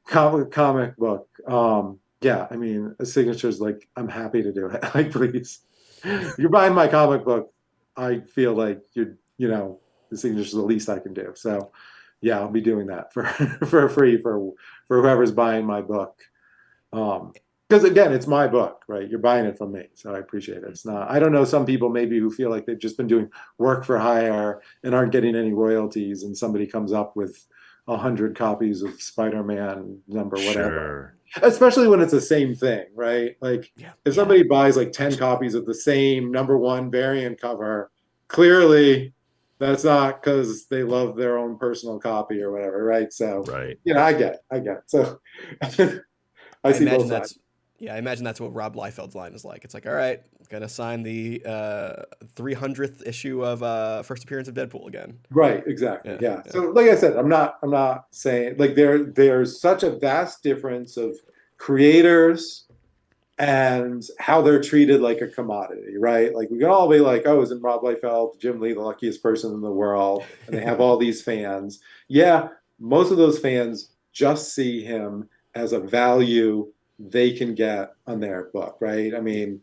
comic book, I mean, a signature's like, I'm happy to do it. Like, please, you're buying my comic book. I feel like the signature's the least I can do. So yeah, I'll be doing that for free for whoever's buying my book. Because again, it's my book, right? You're buying it from me, so I appreciate it. It's not. I don't know, some people maybe who feel like they've just been doing work for hire and aren't getting any royalties, and somebody comes up with 100 copies of Spider-Man number whatever. Sure. Especially when it's the same thing, right? Like, if somebody buys like 10 copies of the same #1 variant cover, clearly that's not because they love their own personal copy or whatever, right? So, I get it. So I see both sides. Yeah, I imagine that's what Rob Liefeld's line is like. It's like, all right, gonna sign the 300th issue of First Appearance of Deadpool again. Right, exactly. Yeah. So, like I said, I'm not saying, like, there's such a vast difference of creators and how they're treated like a commodity, right? Like we can all be like, oh, isn't Rob Liefeld, Jim Lee, the luckiest person in the world? And they have all these fans. Yeah, most of those fans just see him as a value they can get on their book, right? I mean,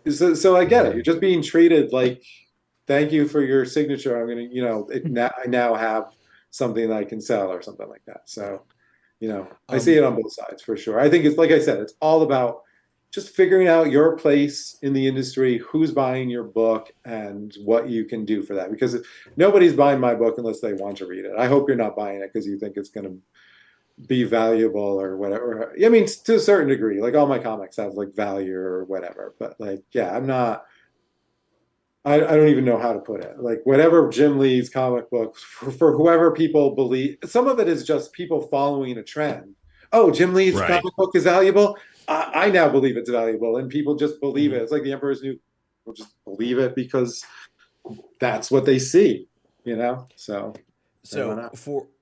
so I get it. You're just being treated like, thank you for your signature. I'm gonna, I now have something that I can sell or something like that. So, I see it on both sides for sure. I think it's like I said, it's all about just figuring out your place in the industry, who's buying your book, and what you can do for that. Because nobody's buying my book unless they want to read it. I hope you're not buying it because you think it's going to be valuable or whatever. I mean, to a certain degree, like all my comics have like value or whatever. But like, yeah, I'm not. I don't even know how to put it. Like whatever Jim Lee's comic books for whoever people believe. Some of it is just people following a trend. Oh, Jim Lee's Right. comic book is valuable. I now believe it's valuable, and people just believe it. It's like the Emperor's New. People just believe it because that's what they see. So. So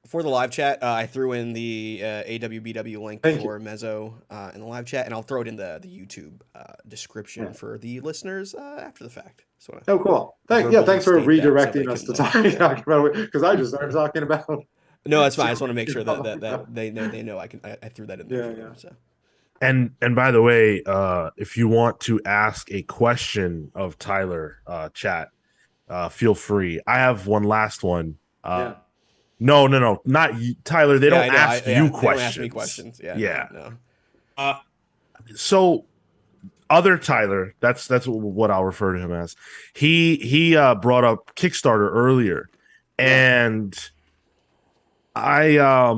for the live chat, I threw in the AWBW link for Mezzo in the live chat, and I'll throw it in the YouTube description for the listeners after the fact. Oh, cool. Thanks for redirecting us to talk about it, because I just started talking about. No, that's fine. I just want to make sure that they know I threw that in there. Yeah. So. And by the way, if you want to ask a question of Tyler, chat, feel free. I have one last one. No, not you, Tyler. They don't ask you questions. They don't ask me questions. Yeah. No. So other Tyler, that's what I'll refer to him as. He brought up Kickstarter earlier, and I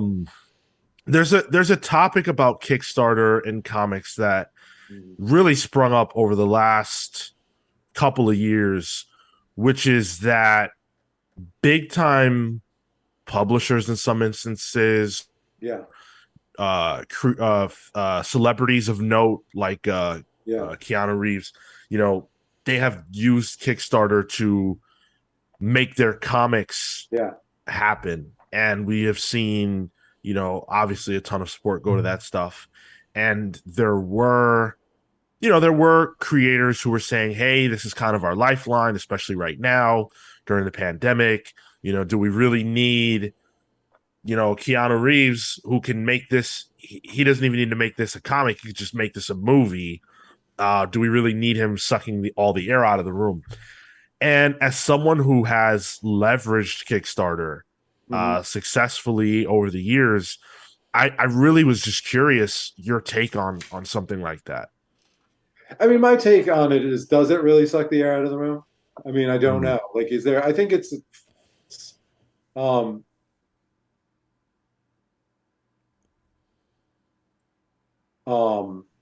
there's a topic about Kickstarter in comics that really sprung up over the last couple of years, which is that big time publishers in some instances, celebrities of note like Keanu Reeves, they have used Kickstarter to make their comics happen, and we have seen obviously a ton of support go to that stuff. And there were creators who were saying, hey, this is kind of our lifeline, especially right now during the pandemic. Do we really need, Keanu Reeves, who can make this? He doesn't even need to make this a comic. He could just make this a movie. Do we really need him sucking all the air out of the room? And as someone who has leveraged Kickstarter successfully over the years, I really was just curious your take on something like that. I mean, my take on it is, does it really suck the air out of the room? I mean, I don't know. Like, is there? I think it's the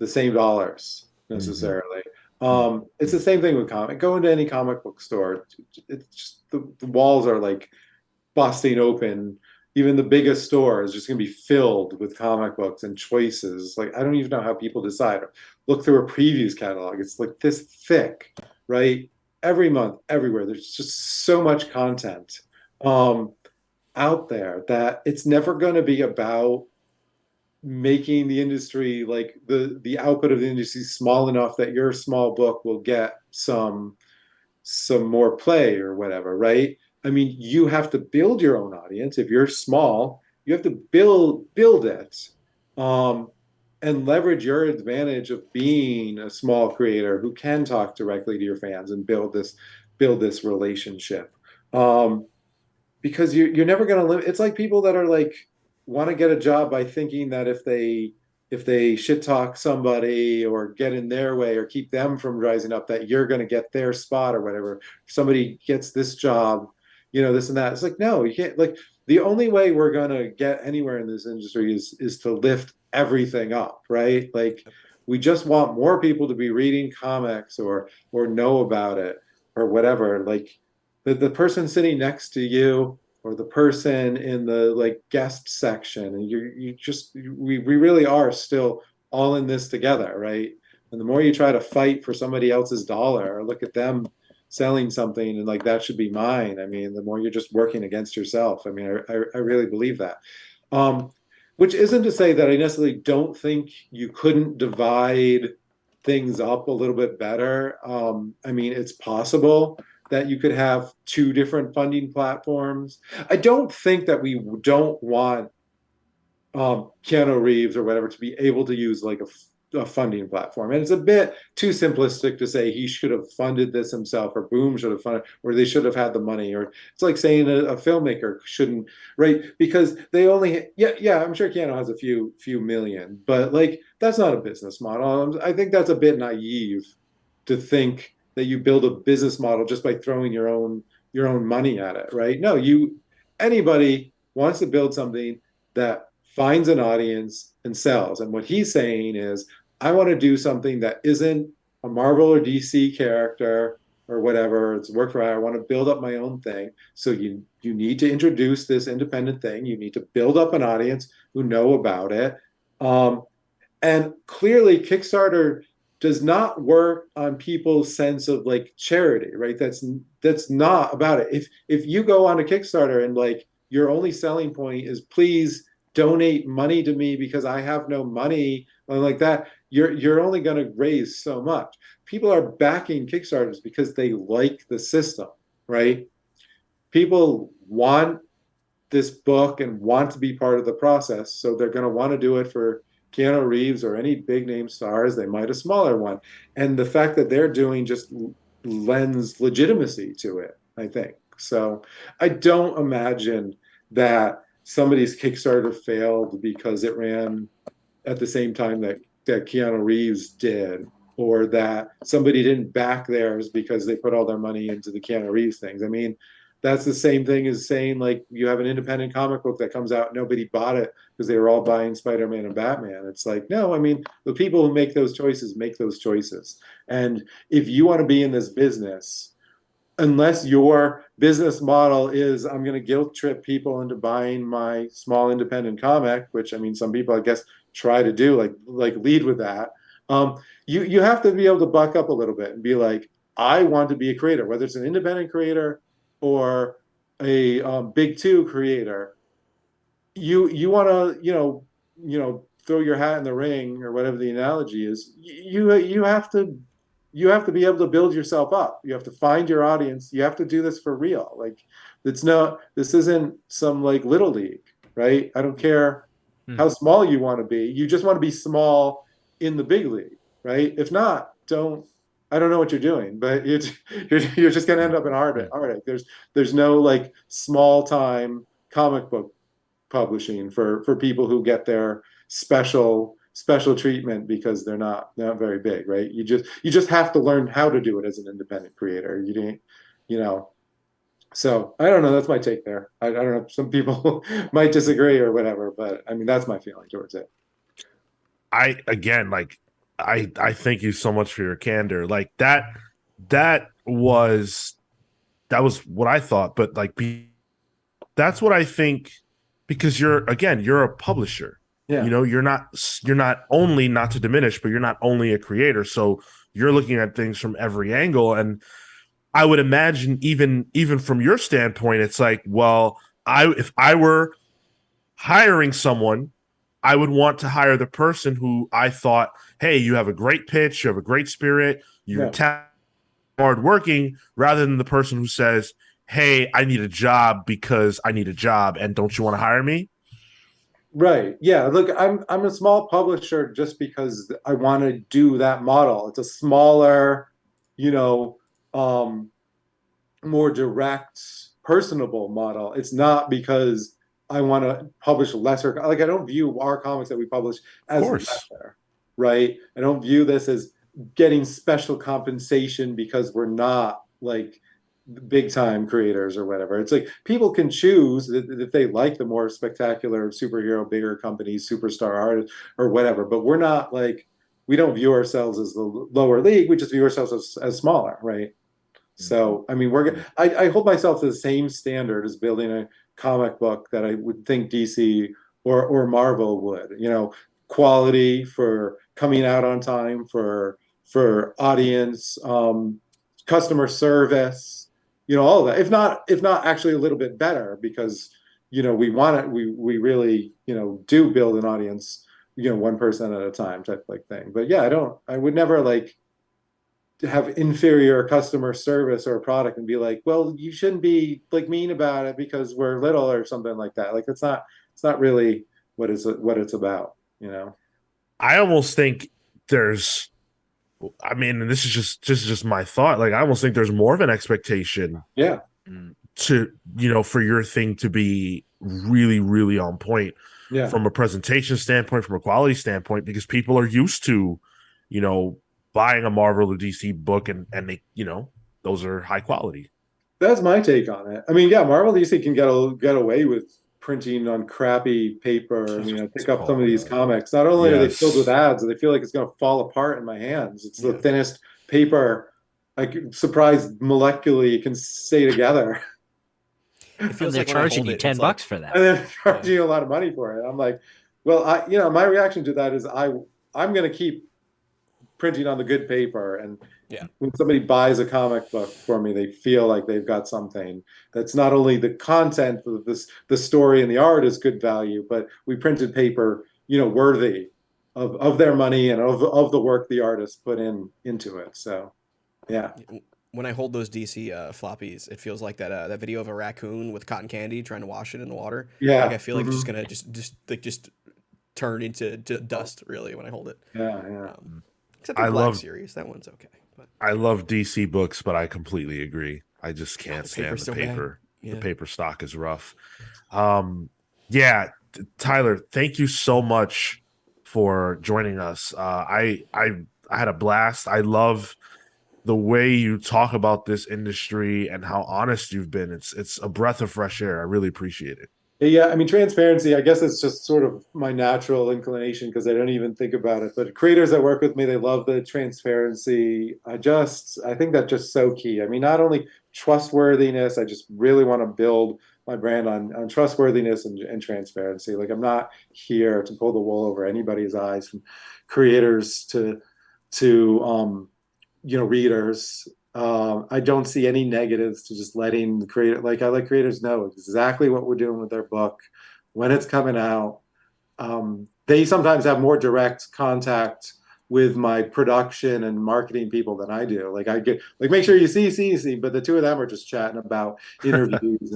same dollars necessarily. It's the same thing with comic. Go into any comic book store. It's just the walls are like busting open. Even the biggest store is just going to be filled with comic books and choices. Like, I don't even know how people decide. Look through a previews catalog. It's like this thick, right? Every month, everywhere. There's just so much content out there that it's never going to be about making the industry, like the output of the industry, small enough that your small book will get some more play or whatever, right? I mean, you have to build your own audience. If you're small, you have to build it, and leverage your advantage of being a small creator who can talk directly to your fans and build this relationship. Because you're never going to limit. It's like people that are like want to get a job by thinking that if they shit talk somebody or get in their way or keep them from rising up, that you're going to get their spot or whatever. Somebody gets this job, this and that. It's like, no, you can't. Like, the only way we're going to get anywhere in this industry is to lift everything up, right? Like, we just want more people to be reading comics or know about it or whatever. Like, the person sitting next to you or the person in the like guest section, and we really are still all in this together, right? And the more you try to fight for somebody else's dollar or look at them selling something and like, that should be mine, I mean, the more you're just working against yourself. I mean, I really believe that. Which isn't to say that I necessarily don't think you couldn't divide things up a little bit better. I mean, it's possible that you could have two different funding platforms. I don't think that we don't want Keanu Reeves or whatever to be able to use like a funding platform. And it's a bit too simplistic to say he should have funded this himself, or Boom should have funded, or they should have had the money, or it's like saying a filmmaker shouldn't, right? Because they only, yeah, I'm sure Keanu has a few million, but like that's not a business model. I think that's a bit naive to think that you build a business model just by throwing your own money at it, right? No, anybody wants to build something that finds an audience and sells. And what he's saying is, I want to do something that isn't a Marvel or DC character or whatever. It's work for hire. I want to build up my own thing. So you need to introduce this independent thing. You need to build up an audience who know about it. And clearly, Kickstarter does not work on people's sense of like charity, right? That's not about it. If you go on a Kickstarter and like your only selling point is please donate money to me because I have no money, or like that, you're only going to raise so much. People are backing Kickstarters because they like the system, right? People want this book and want to be part of the process, so they're going to want to do it for Keanu Reeves or any big name stars. They might a smaller one, and the fact that they're doing just lends legitimacy to it, I think. So I don't imagine that somebody's Kickstarter failed because it ran at the same time that Keanu Reeves did, or that somebody didn't back theirs because they put all their money into the Keanu Reeves things. I mean, that's the same thing as saying like you have an independent comic book that comes out, nobody bought it because they were all buying Spider-Man and Batman. It's like, no, I mean, the people who make those choices make those choices. And if you want to be in this business, unless your business model is I'm going to guilt trip people into buying my small independent comic, which I mean, some people I guess try to do, like lead with that. You have to be able to buck up a little bit and be like, I want to be a creator, whether it's an independent creator or a big two creator. You want to throw your hat in the ring, or whatever the analogy is. You have to be able to build yourself up. You have to find your audience. You have to do this for real. Like this isn't some like little league, right? I don't care how small you want to be. You just want to be small in the big league, right? If not, I don't know what you're doing, but you're just going to end up in Arctic. There's no like small time comic book publishing for people who get their special treatment because they're not very big, right? You just have to learn how to do it as an independent creator. You didn't, So I don't know. That's my take there. I don't know. Some people might disagree or whatever, but I mean that's my feeling towards it. I thank you so much for your candor. Like that was what I thought, but like that's what I think, because you're a publisher. Yeah. You're not only, not to diminish, but you're not only a creator. So you're looking at things from every angle. And I would imagine even from your standpoint, it's like, well, if I were hiring someone, I would want to hire the person who I thought, hey, you have a great pitch, you have a great spirit, you're hardworking, rather than the person who says, hey, I need a job because I need a job, and don't you want to hire me? Right. Yeah. Look, I'm a small publisher just because I want to do that model. It's a smaller, more direct, personable model. It's not because I want to publish lesser. Like I don't view our comics that we publish as lesser, right? I don't view this as getting special compensation because we're not like big time creators or whatever. It's like people can choose if they like the more spectacular superhero, bigger companies, superstar artists or whatever. But we're not like, we don't view ourselves as the lower league. We just view ourselves as smaller, right? So, I mean, I hold myself to the same standard as building a comic book that I would think DC or Marvel would, quality, for coming out on time, for audience, customer service, all of that. If not actually a little bit better, because, we want it, we really, do build an audience one person at a time type like thing. But yeah, I would never like to have inferior customer service or a product and be like, well, you shouldn't be like mean about it because we're little or something like that. Like it's not really what it's about, you know? I almost think there's, I mean, and this is just my thought. Like, I almost think there's more of an expectation Yeah. to, for your thing to be really, really on point Yeah. from a presentation standpoint, from a quality standpoint, because people are used to, you know, buying a Marvel or DC book and they, those are high quality. That's my take on it. I mean, yeah, Marvel DC can get away with printing on crappy paper. I mean, I pick up some of these comics. Not only are they filled with ads, they feel like it's going to fall apart in my hands. It's the thinnest paper. I'm surprised molecularly it can stay togetger. It feels they're like when I charging hold you it, $10 like, for that. And then charging you a lot of money for it. I'm like, well, my reaction to that is I'm going to keep printing on the good paper, and when somebody buys a comic book for me, they feel like they've got something that's not only the content of the story and the art is good value, but we printed paper, worthy of their money and of the work the artist put into it. So yeah. When I hold those DC floppies, it feels like that video of a raccoon with cotton candy trying to wash it in the water. Yeah. Like I feel like it's just gonna just turn into dust really when I hold it. Yeah. Except for Black Series, that one's okay. But I love DC books, but I completely agree. I just can't stand the so paper. Yeah. The paper stock is rough. Yeah, Tyler, thank you so much for joining us. I had a blast. I love the way you talk about this industry and how honest you've been. It's a breath of fresh air. I really appreciate it. Yeah, I mean, transparency, I guess it's just sort of my natural inclination because I don't even think about it. But creators that work with me, they love the transparency. I think that's just so key. I mean, not only trustworthiness, I just really want to build my brand on trustworthiness and transparency. Like, I'm not here to pull the wool over anybody's eyes, from creators to readers. I don't see any negatives to just letting the creator, like I let creators know exactly what we're doing with their book, when it's coming out. They sometimes have more direct contact with my production and marketing people than I do. Like I get, like, make sure you see, but the two of them are just chatting about interviews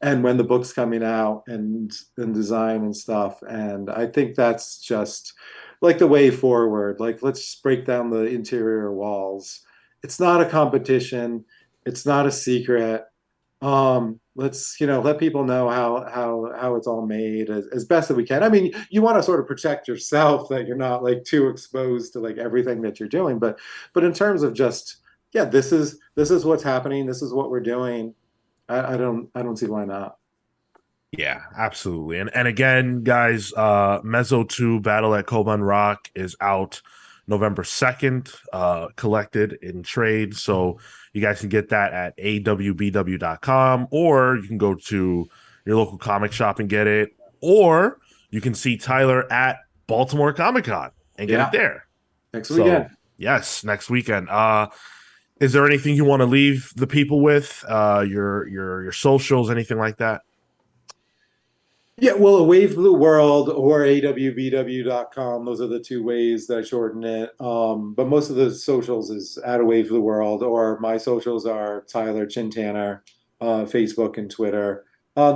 and when the book's coming out and design and stuff. And I think that's just like the way forward. Like, let's break down the interior walls. It's not a competition. It's not a secret. Let's let people know how it's all made as best as we can. I mean, you want to sort of protect yourself that you're not like too exposed to like everything that you're doing, but in terms of just this is what's happening. This is what we're doing. I don't see why not. Yeah, absolutely. And again, guys, Mezzo 2 Battle at Koban Rock is out November 2nd, collected in trade. So you guys can get that at awbw.com, or you can go to your local comic shop and get it, or you can see Tyler at Baltimore Comic Con and get it there. Next weekend. Yes, next weekend. Is there anything you want to leave the people with? Your socials, anything like that? Yeah, well, A Wave Blue World or AWBW.com. Those are the two ways that I shorten it. But most of the socials is at A Wave Blue World, or my socials are Tyler Chintanner, Facebook and Twitter,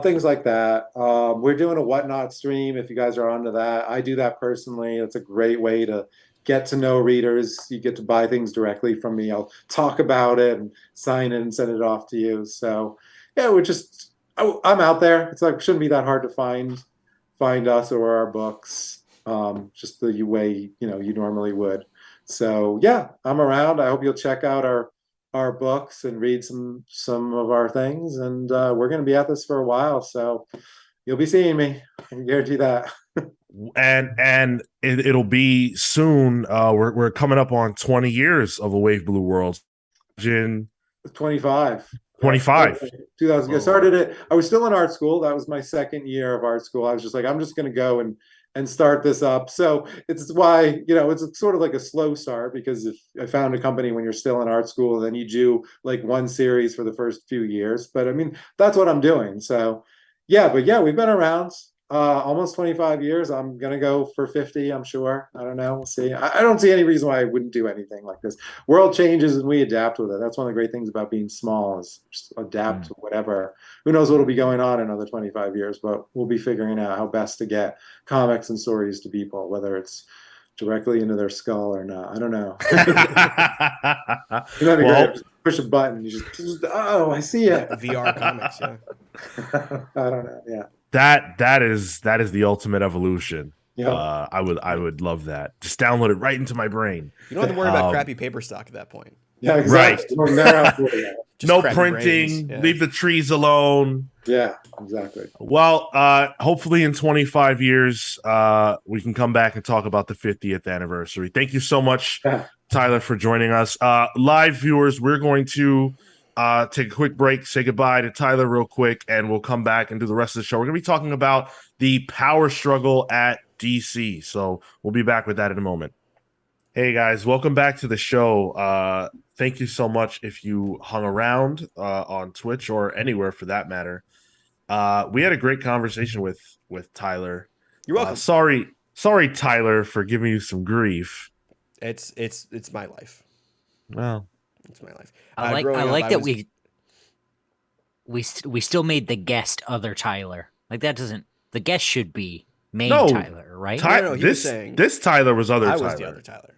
things like that. We're doing a Whatnot stream if you guys are onto that. I do that personally. It's a great way to get to know readers. You get to buy things directly from me. I'll talk about it and sign it and send it off to you. So yeah, I'm out there. It's like, shouldn't be that hard to find us or our books, just the way you normally would. So yeah, I'm around. I hope you'll check out our books and read some of our things. And we're going to be at this for a while, so you'll be seeing me. I can guarantee that. And it'll be soon. We're coming up on 20 years of A Wave Blue World. In 25. 25. 2000. I started it. I was still in art school. That was my second year of art school. I was just like, I'm just going to go and start this up. So it's why, it's sort of like a slow start, because if I found a company when you're still in art school, then you do like one series for the first few years. But I mean, that's what I'm doing. So yeah, we've been around. Almost 25 years. I'm gonna go for 50, I'm sure. I don't know. We'll see. I don't see any reason why I wouldn't do anything like this. World changes and we adapt with it. That's one of the great things about being small is just adapt Mm. to whatever. Who knows what'll be going on in another 25 years, but we'll be figuring out how best to get comics and stories to people, whether it's directly into their skull or not. I don't know. That'd be Well, great. Just push a button. You just oh, I see it. VR comics, yeah. I don't know. Yeah. that is the ultimate evolution. Yeah. I would love that. Just download it right into my brain. You don't have to worry about Um, crappy paper stock at that point. Yeah, exactly. Right. We'll never have to worry about it. Just No crappy printing. brains, yeah. Leave the trees alone. Yeah, exactly. Well, hopefully in 25 years, we can come back and talk about the 50th anniversary. Thank you so much, Yeah. Tyler, for joining us. Live viewers, we're going to take a quick break, say goodbye to Tyler real quick, and we'll come back and do the rest of the show. We're going to be talking about the power struggle at DC. So we'll be back with that in a moment. Hey guys, welcome back to the show. Thank you so much if you hung around on Twitch or anywhere for that matter. We had a great conversation with Tyler. You're welcome. Sorry, Tyler, for giving you some grief. It's my life. Well, It's my life. I like Growing up, that was- we still made the guest other Tyler. Like that doesn't the guest should be main No, Tyler, right? No, he was saying- this Tyler was other I Tyler. was the other Tyler.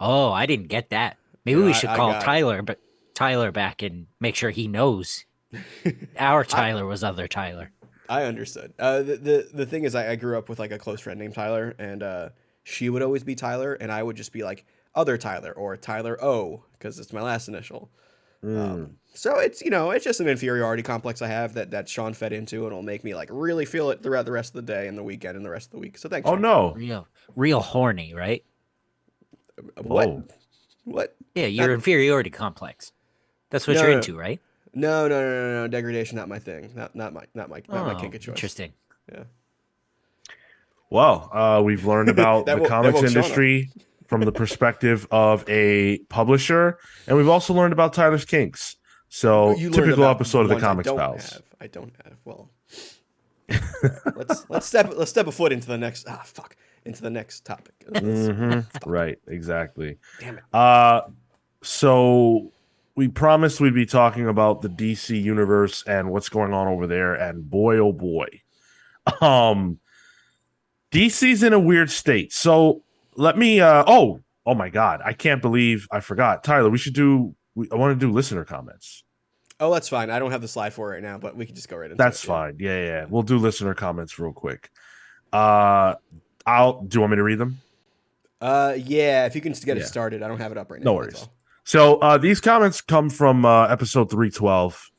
Oh, I didn't get that. Maybe Yeah, we should I call got it. Tyler back and make sure he knows our Tyler was other Tyler. I understood. The thing is, I grew up with like a close friend named Tyler, and she would always be Tyler, and I would just be like other Tyler or Tyler O because it's my last initial. So it's it's just an inferiority complex I have that Sean fed into, and it'll make me like really feel it throughout the rest of the day and the weekend and the rest of the week. So thanks. Oh Sean. no! Real horny, right? What? Whoa. What? Yeah, your That- inferiority complex. That's what No, you're no. into, right? No. Degradation, not my thing. Not my Oh, kink of choice. interesting. Yeah. Well, we've learned about That the woke comics Sean up. industry from the perspective of a publisher, and we've also learned about Tyler's kinks. So, You learned typical about episode of the ones I Comics don't Pals. have. I don't have. Well, let's step a foot into the next. Into the next topic. Right, exactly. Damn it. So we promised we'd be talking about the DC universe and what's going on over there, and boy, oh boy, DC's in a weird state. So let me. Oh my God, I can't believe I forgot, Tyler. I want to do listener comments. Oh, that's fine. I don't have the slide for it right now, but we can just go right into That's it. fine. Yeah. We'll do listener comments real quick. Do you want me to read them? Yeah. If you can just get Yeah. it started, I don't have it up right now. No that's worries. all. So these comments come from episode 312.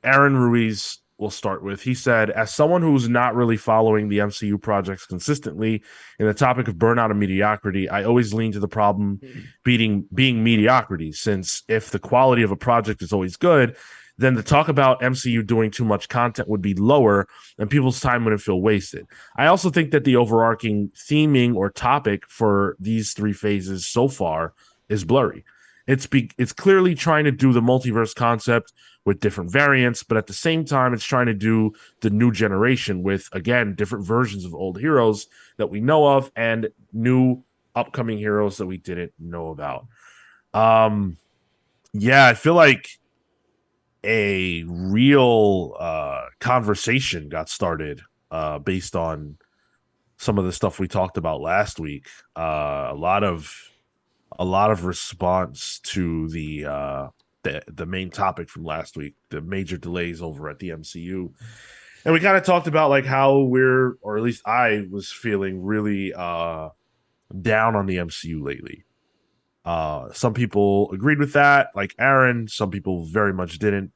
Aaron Ruiz will start with. He said, as someone who's not really following the MCU projects consistently in the topic of burnout and mediocrity, I always lean to the problem being mediocrity, since if the quality of a project is always good, then the talk about MCU doing too much content would be lower and people's time wouldn't feel wasted. I also think that the overarching theming or topic for these three phases so far is blurry. It's clearly trying to do the multiverse concept with different variants, but at the same time, it's trying to do the new generation with, again, different versions of old heroes that we know of and new upcoming heroes that we didn't know about. Yeah, I feel like a real conversation got started based on some of the stuff we talked about last week. A lot of response to the main topic from last week, the major delays over at the MCU. And we kind of talked about like how or at least I was feeling really down on the MCU lately. Some people agreed with that, like Aaron. Some people very much didn't.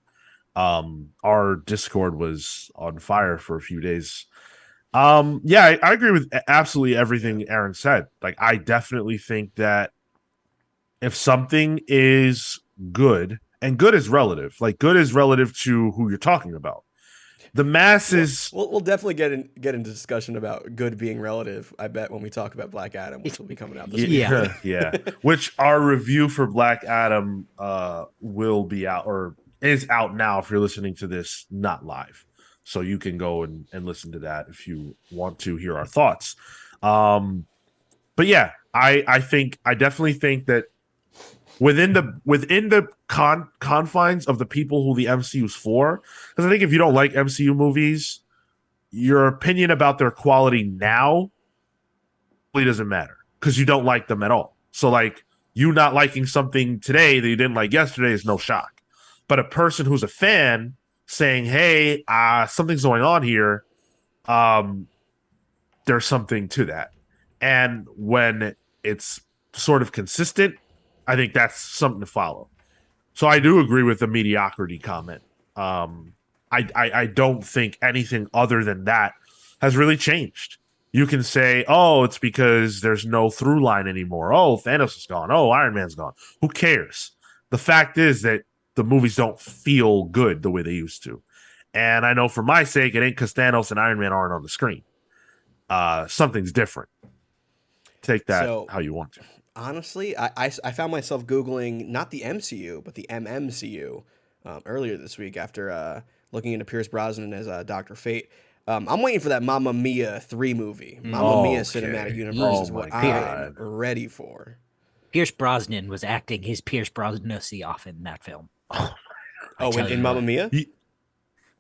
Our Discord was on fire for a few days. Yeah, I agree with absolutely everything Aaron said. Like, I definitely think that if something is good, and good is relative, like good is relative to who you're talking about. The masses. We'll definitely get into discussion about good being relative. I bet when we talk about Black Adam, which will be coming out this week. Yeah. Which our review for Black Adam will be out or is out now if you're listening to this not live. So you can go and listen to that if you want to hear our thoughts. But yeah, I definitely think that within the confines of the people who the MCU is for, because I think if you don't like MCU movies, your opinion about their quality now really doesn't matter because you don't like them at all. So like you not liking something today that you didn't like yesterday is no shock. But a person who's a fan saying, "Hey, something's going on here," um, there's something to that. And when it's sort of consistent, I think that's something to follow. So I do agree with the mediocrity comment. I don't think anything other than that has really changed. You can say, oh, it's because there's no through line anymore. Oh, Thanos is gone. Oh, Iron Man's gone. Who cares? The fact is that the movies don't feel good the way they used to. And I know for my sake, it ain't because Thanos and Iron Man aren't on the screen. Something's different. Take that how you want to. Honestly, I found myself Googling not the MCU, but the MMCU earlier this week after looking into Pierce Brosnan as Dr. Fate. I'm waiting for that Mamma Mia 3 movie. Mamma Mia Cinematic Universe is what I'm ready for. Pierce Brosnan was acting his Pierce Brosnan-y off in that film. In Mamma Mia?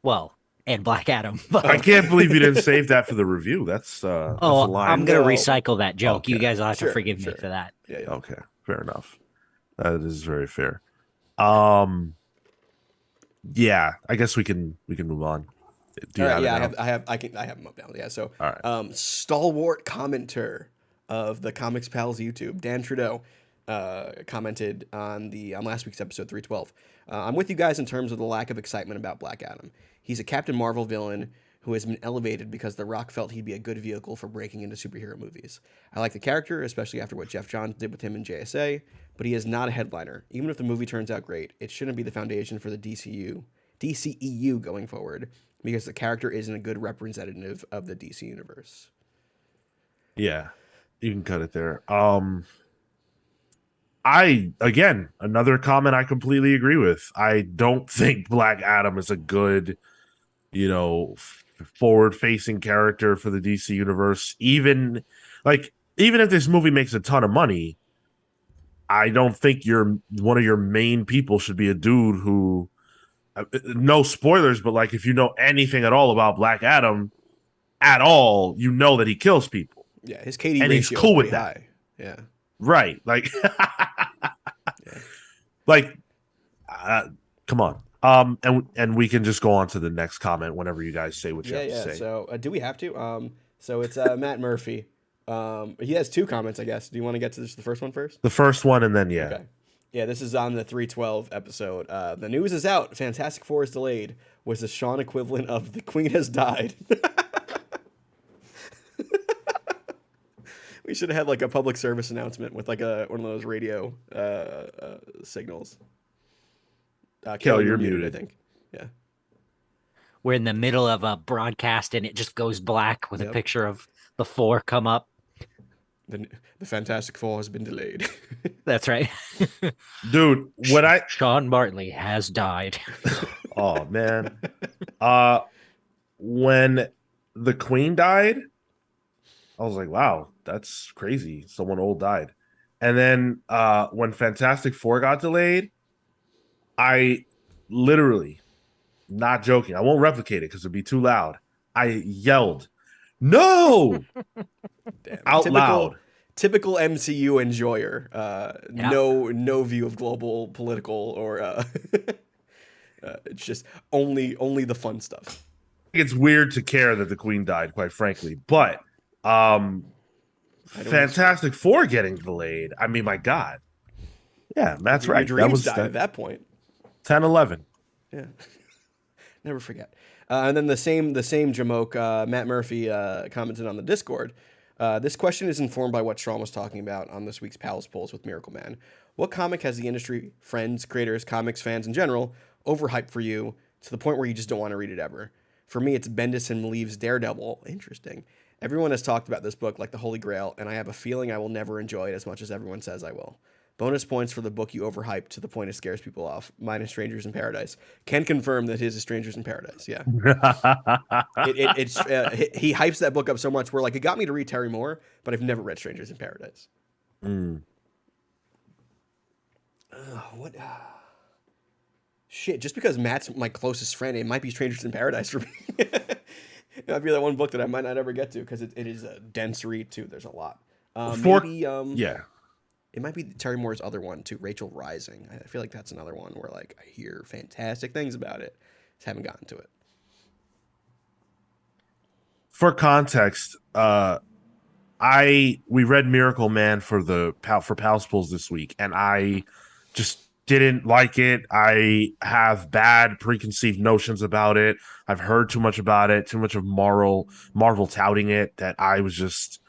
Well, and Black Adam. I can't believe you didn't save that for the review. That's a line. I'm going to recycle that joke. Okay. You guys will have to forgive me for that. Yeah. Okay, fair enough. That is very fair. Yeah, I guess we can move on. Do you have I have them up now. Yeah, so all right. Stalwart commenter of the Comics Pals YouTube, Dan Trudeau, commented on last week's episode 312. I'm with you guys in terms of the lack of excitement about Black Adam. He's a Captain Marvel villain who has been elevated because The Rock felt he'd be a good vehicle for breaking into superhero movies. I like the character, especially after what Jeff Johns did with him in JSA, but he is not a headliner. Even if the movie turns out great, it shouldn't be the foundation for the DCEU going forward, because the character isn't a good representative of the DC universe. Yeah, you can cut it there. Another comment I completely agree with. I don't think Black Adam is a good, forward-facing character for the DC universe. Even if this movie makes a ton of money, I don't think one of your main people should be a dude who, no spoilers, but like if you know anything at all about Black Adam at all, you know that he kills people. Yeah, his KD and ratio he's cool is with that. High. Yeah, right. Like, come on. And we can just go on to the next comment whenever you guys say what you have to say. So do we have to? So it's Matt Murphy. He has 2 comments, I guess. Do you want to get to the first one first? The first one, and then Okay. Yeah, this is on the 312 episode. The news is out. Fantastic Four is delayed. Was the Sean equivalent of the Queen has died? We should have had like a public service announcement with like one of those radio signals. Kel, you're muted. I think. Yeah. We're in the middle of a broadcast and it just goes black with a picture of the 4 come up. The Fantastic Four has been delayed. That's right. Dude, Sean Bartley has died. Oh man. When the Queen died, I was like, wow, that's crazy. Someone old died. And then when Fantastic Four got delayed, I literally, not joking, I won't replicate it because it'd be too loud. I yelled, "No!" Damn. Out loud. Typical MCU enjoyer. No view of global political or it's just only the fun stuff. It's weird to care that the Queen died, quite frankly, but Fantastic Four getting delayed. I mean, my God. Yeah, Matt's right. Your dreams died at that point. 10, 11. Yeah. Never forget. And then the same Jamoke, Matt Murphy commented on the Discord. This question is informed by what Strom was talking about on this week's Pals Polls with Miracle Man. What comic has the industry, friends, creators, comics, fans in general, overhyped for you to the point where you just don't want to read it ever? For me, it's Bendis and Maleev's Daredevil. Interesting. Everyone has talked about this book like the Holy Grail, and I have a feeling I will never enjoy it as much as everyone says I will. Bonus points for the book you overhyped to the point it scares people off. Mine is Strangers in Paradise. Can confirm that his is Strangers in Paradise. Yeah. He hypes that book up so much where like it got me to read Terry Moore, but I've never read Strangers in Paradise. What? Shit, just because Matt's my closest friend, it might be Strangers in Paradise for me. It might be that one book that I might not ever get to because it is a dense read too. There's a lot. Yeah. It might be Terry Moore's other one too, Rachel Rising. I feel like that's another one where like I hear fantastic things about it. Just haven't gotten to it. For context, we read Miracle Man for Pals Pulls this week, and I just didn't like it. I have bad preconceived notions about it. I've heard too much about it, too much of Marvel touting it, that I was just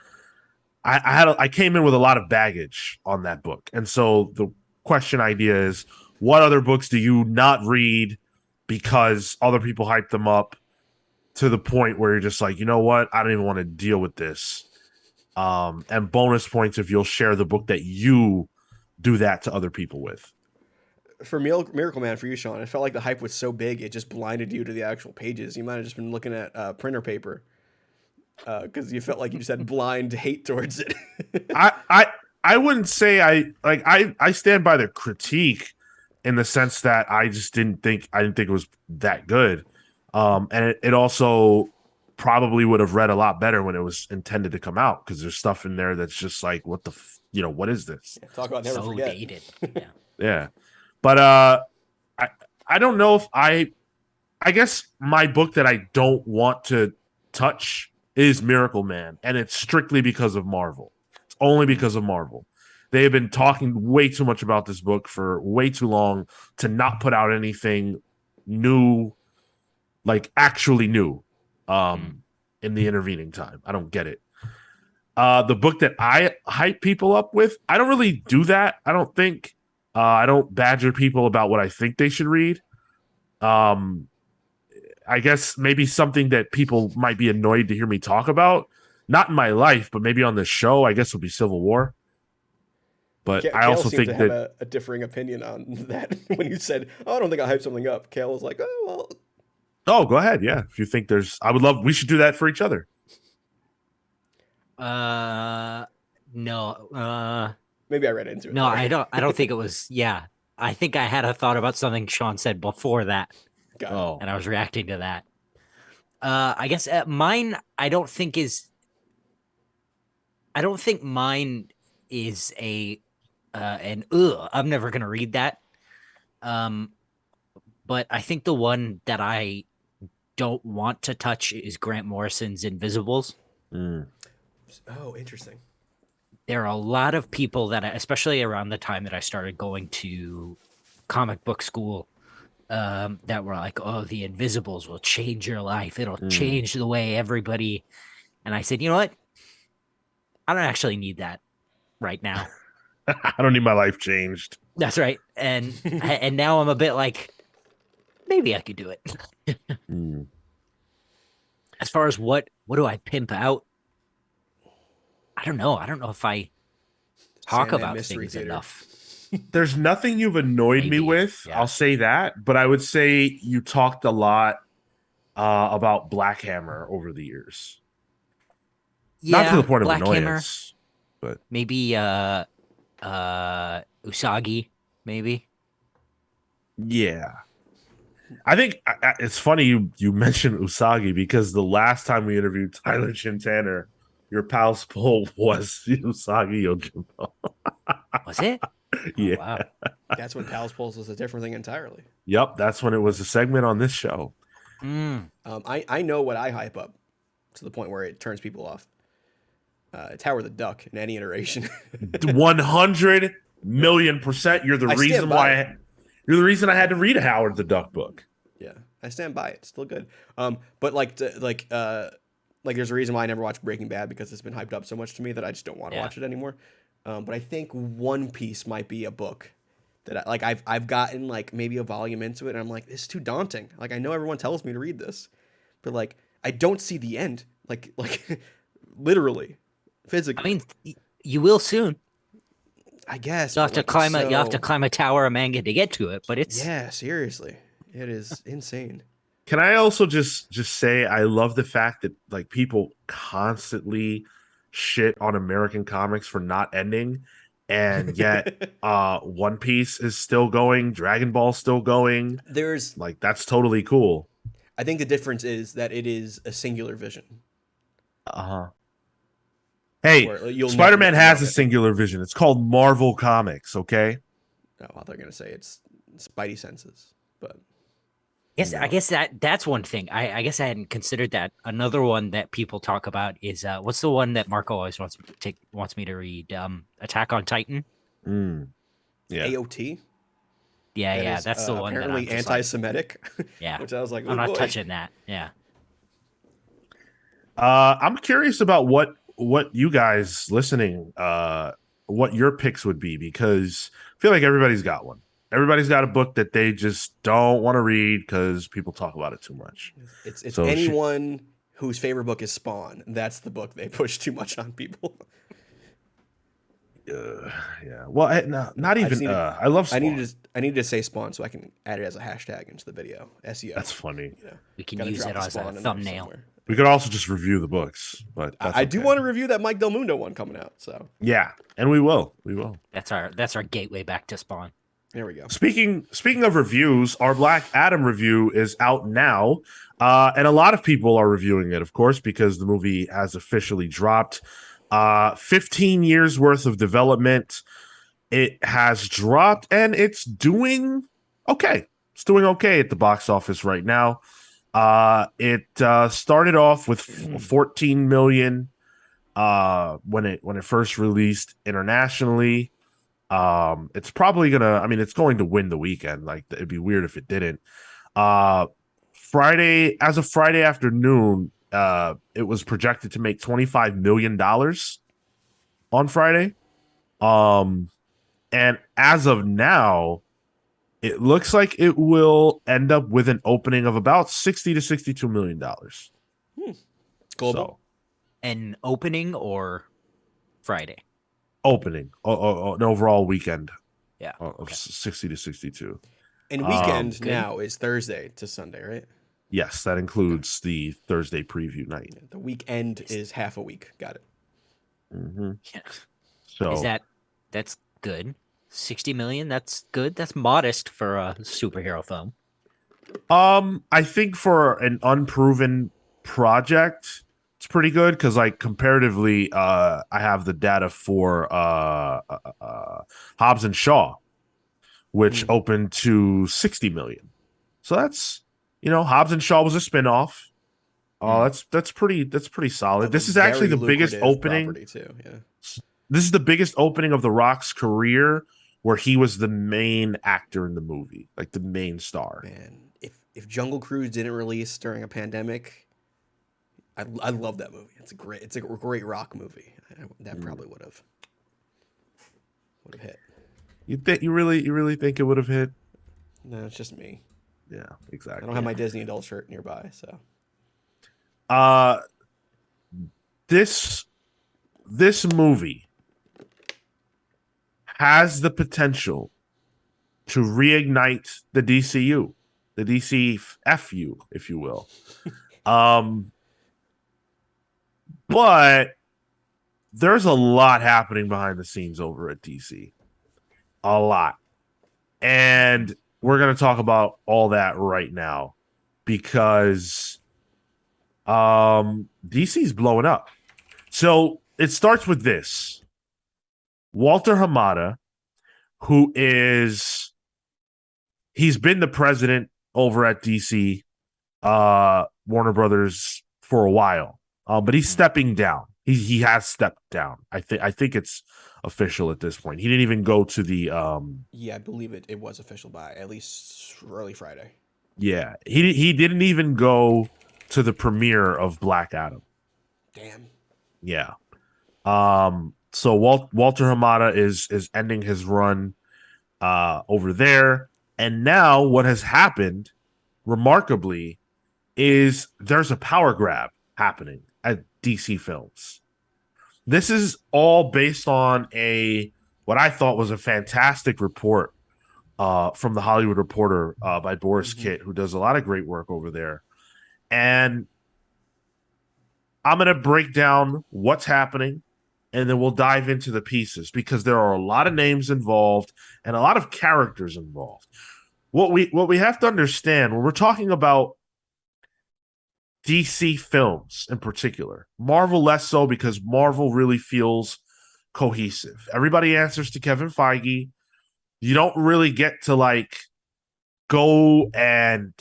I came in with a lot of baggage on that book. And so the question idea is, what other books do you not read because other people hype them up to the point where you're just like, you know what? I don't even want to deal with this. And bonus points if you'll share the book that you do that to other people with. For Miracle Man, for you, Sean, it felt like the hype was so big it just blinded you to the actual pages. You might have just been looking at printer paper because you felt like you just had blind hate towards it. I wouldn't say I stand by the critique in the sense that I just didn't think it was that good. And it also probably would have read a lot better when it was intended to come out, because there's stuff in there that's just like, what what is this? Yeah, talk about never forget. Dated. Yeah. But I don't know if I guess my book that I don't want to touch is Miracle Man, and it's strictly because of Marvel. It's only because of Marvel. They have been talking way too much about this book for way too long to not put out anything new, like actually new, in the intervening time. I don't get it. The book that I hype people up with, I don't really do that. I don't think. I don't badger people about what I think they should read. I guess maybe something that people might be annoyed to hear me talk about, not in my life, but maybe on this show, I guess would be Civil War. But I also think that have a differing opinion on that. When you said, "Oh, I don't think I'll hype something up," Kale was like, "Oh, well." Oh, go ahead. Yeah, if you think we should do that for each other. No. Maybe I read into it. No, I don't think it was. Yeah, I think I had a thought about something Sean said before that. And I was reacting to that. I guess mine. I don't think mine is I'm never gonna read that. But I think the one that I don't want to touch is Grant Morrison's Invisibles. Oh, interesting. There are a lot of people that, especially around the time that I started going to comic book school, that were like, "Oh, the Invisibles will change your life. It'll change the way everybody." And I said, "You know what? I don't actually need that right now. I don't need my life changed." That's right. And and now I'm a bit like, maybe I could do it. As far as what do I pimp out? I don't know. I don't know if I talk about things enough. There's nothing you've annoyed me with. Yeah. I'll say that. But I would say you talked a lot about Black Hammer over the years. Yeah, not to the point Black of annoyance. Hammer, but maybe Usagi, maybe. Yeah. I think it's funny you mentioned Usagi, because the last time we interviewed Tyler Chintana, your pal's pull was Usagi Yojimbo. Was it? Yeah. Oh, wow. That's when Pals Pulse was a different thing entirely. Yep, that's when it was a segment on this show. I know what I hype up to the point where it turns people off. Tower the Duck in any iteration. 100 million%. You're the reason why you're the reason I had to read a Howard the Duck book. Yeah, I stand by it. It's still good. But like there's a reason why I never watched Breaking Bad, because it's been hyped up so much to me that I just don't want to watch it anymore. But I think One Piece might be a book that I've gotten like maybe a volume into it, and I'm like, this is too daunting. Like, I know everyone tells me to read this, but like I don't see the end. Like literally, physically. I mean, you will soon. I guess You have but, to like, climb it's a you have to so climb a tower of manga to get to it, but it's yeah, seriously, it is insane. Can I also just say I love the fact that like people constantly shit on American comics for not ending, and yet One Piece is still going, Dragon Ball's still going. There's Like that's totally cool. I think the difference is that it is a singular vision Uh-huh. Hey, where you'll never Spider-Man get the has a manga. singular vision. It's called Marvel Comics, okay? Oh, well, they're gonna say it's Spidey senses, but I No. guess that's one thing. I guess I hadn't considered that. Another one that people talk about is what's the one that Marco always wants me to read? Attack on Titan. Mm, yeah. AOT Yeah, that yeah, is that's the one that I'm apparently just like, anti-Semitic, yeah, which I was like, I'm oh not boy. touching that. Yeah. I'm curious about what you guys listening what your picks would be because I feel like everybody's got one. Everybody's got a book that they just don't want to read because people talk about it too much. It's So anyone whose favorite book is Spawn. That's the book they push too much on people. yeah. Well, no, not I just even. needed, I love Spawn. I needed to say Spawn so I can add it as a hashtag into the video. SEO. That's funny. You know, We can gotta use drop it the as a Spawn in there thumbnail. somewhere. We could also just review the books, but that's I do okay. want to review that Mike Del Mundo one coming out. So Yeah, and we will. We will. That's our gateway back to Spawn. there we go. Speaking of reviews, our Black Adam review is out now, and a lot of people are reviewing it, of course, because the movie has officially dropped. 15 years worth of development. It has dropped, and it's doing okay. It's doing okay at the box office right now. It started off with 14 million when it first released internationally. It's probably gonna. I mean, it's going to win the weekend. Like it'd be weird if it didn't. Uh, as of Friday afternoon, it was projected to make $25 million on Friday. And as of now, it looks like it will end up with an opening of about $60 to $62 million. Global. So An opening or Friday? opening, an overall weekend Yeah. of Okay. 60 to 62. And weekend good. now is Thursday to Sunday, right? Yes, that includes the Thursday preview night. The weekend is half a week. Got it. Mm-hmm. Yeah. So Is that's good? 60 million? That's good. That's modest for a superhero film. I think for an unproven project, it's pretty good because like comparatively, I have the data for Hobbs and Shaw, which opened to 60 million. So that's Hobbs and Shaw was a spinoff. That's pretty solid. Of a This is actually very the biggest lucrative opening. property too. Yeah. This is the biggest opening of The Rock's career where he was the main actor in the movie, like the main star. Man, if Jungle Cruise didn't release during a pandemic, I love that movie. It's a great rock movie. That probably would have hit. You really think it would have hit? No, it's just me. Yeah, I exactly. don't have my Disney adult shirt nearby, so This movie has the potential to reignite the DCU, the DCFU, if you will. But there's a lot happening behind the scenes over at DC. A lot. And we're going to talk about all that right now because DC's blowing up. So it starts with this. Walter Hamada, he's been the president over at DC Warner Brothers for a while. But he's stepping down. He has stepped down. I think it's official at this point. He didn't even go to the yeah, I believe it was official by at least early Friday. Yeah. He didn't even go to the premiere of Black Adam. Damn. Yeah. So Walter Hamada is ending his run over there. And now what has happened, remarkably, is there's a power grab happening at DC Films. This is all based on a what I thought was a fantastic report from the Hollywood Reporter by Boris Kitt, who does a lot of great work over there. And I'm going to break down what's happening, and then we'll dive into the pieces because there are a lot of names involved and a lot of characters involved. What we have to understand when we're talking about DC films in particular, Marvel less so because Marvel really feels cohesive. Everybody answers to Kevin Feige. You don't really get to like go and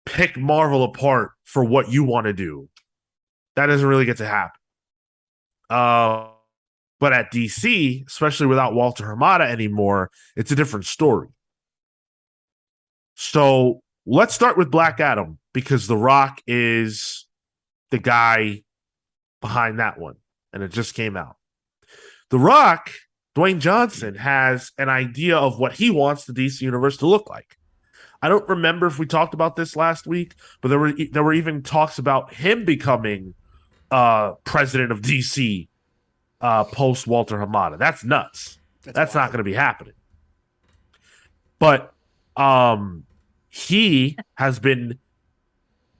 pick Marvel apart for what you want to do. That doesn't really get to happen. But at DC, especially without Walter Hamada anymore, it's a different story. So let's start with Black Adam because The Rock is the guy behind that one, and it just came out. The Rock, Dwayne Johnson, has an idea of what he wants the DC universe to look like. I don't remember if we talked about this last week, but there were even talks about him becoming president of DC post Walter Hamada. That's nuts. That's not going to be happening. But he has been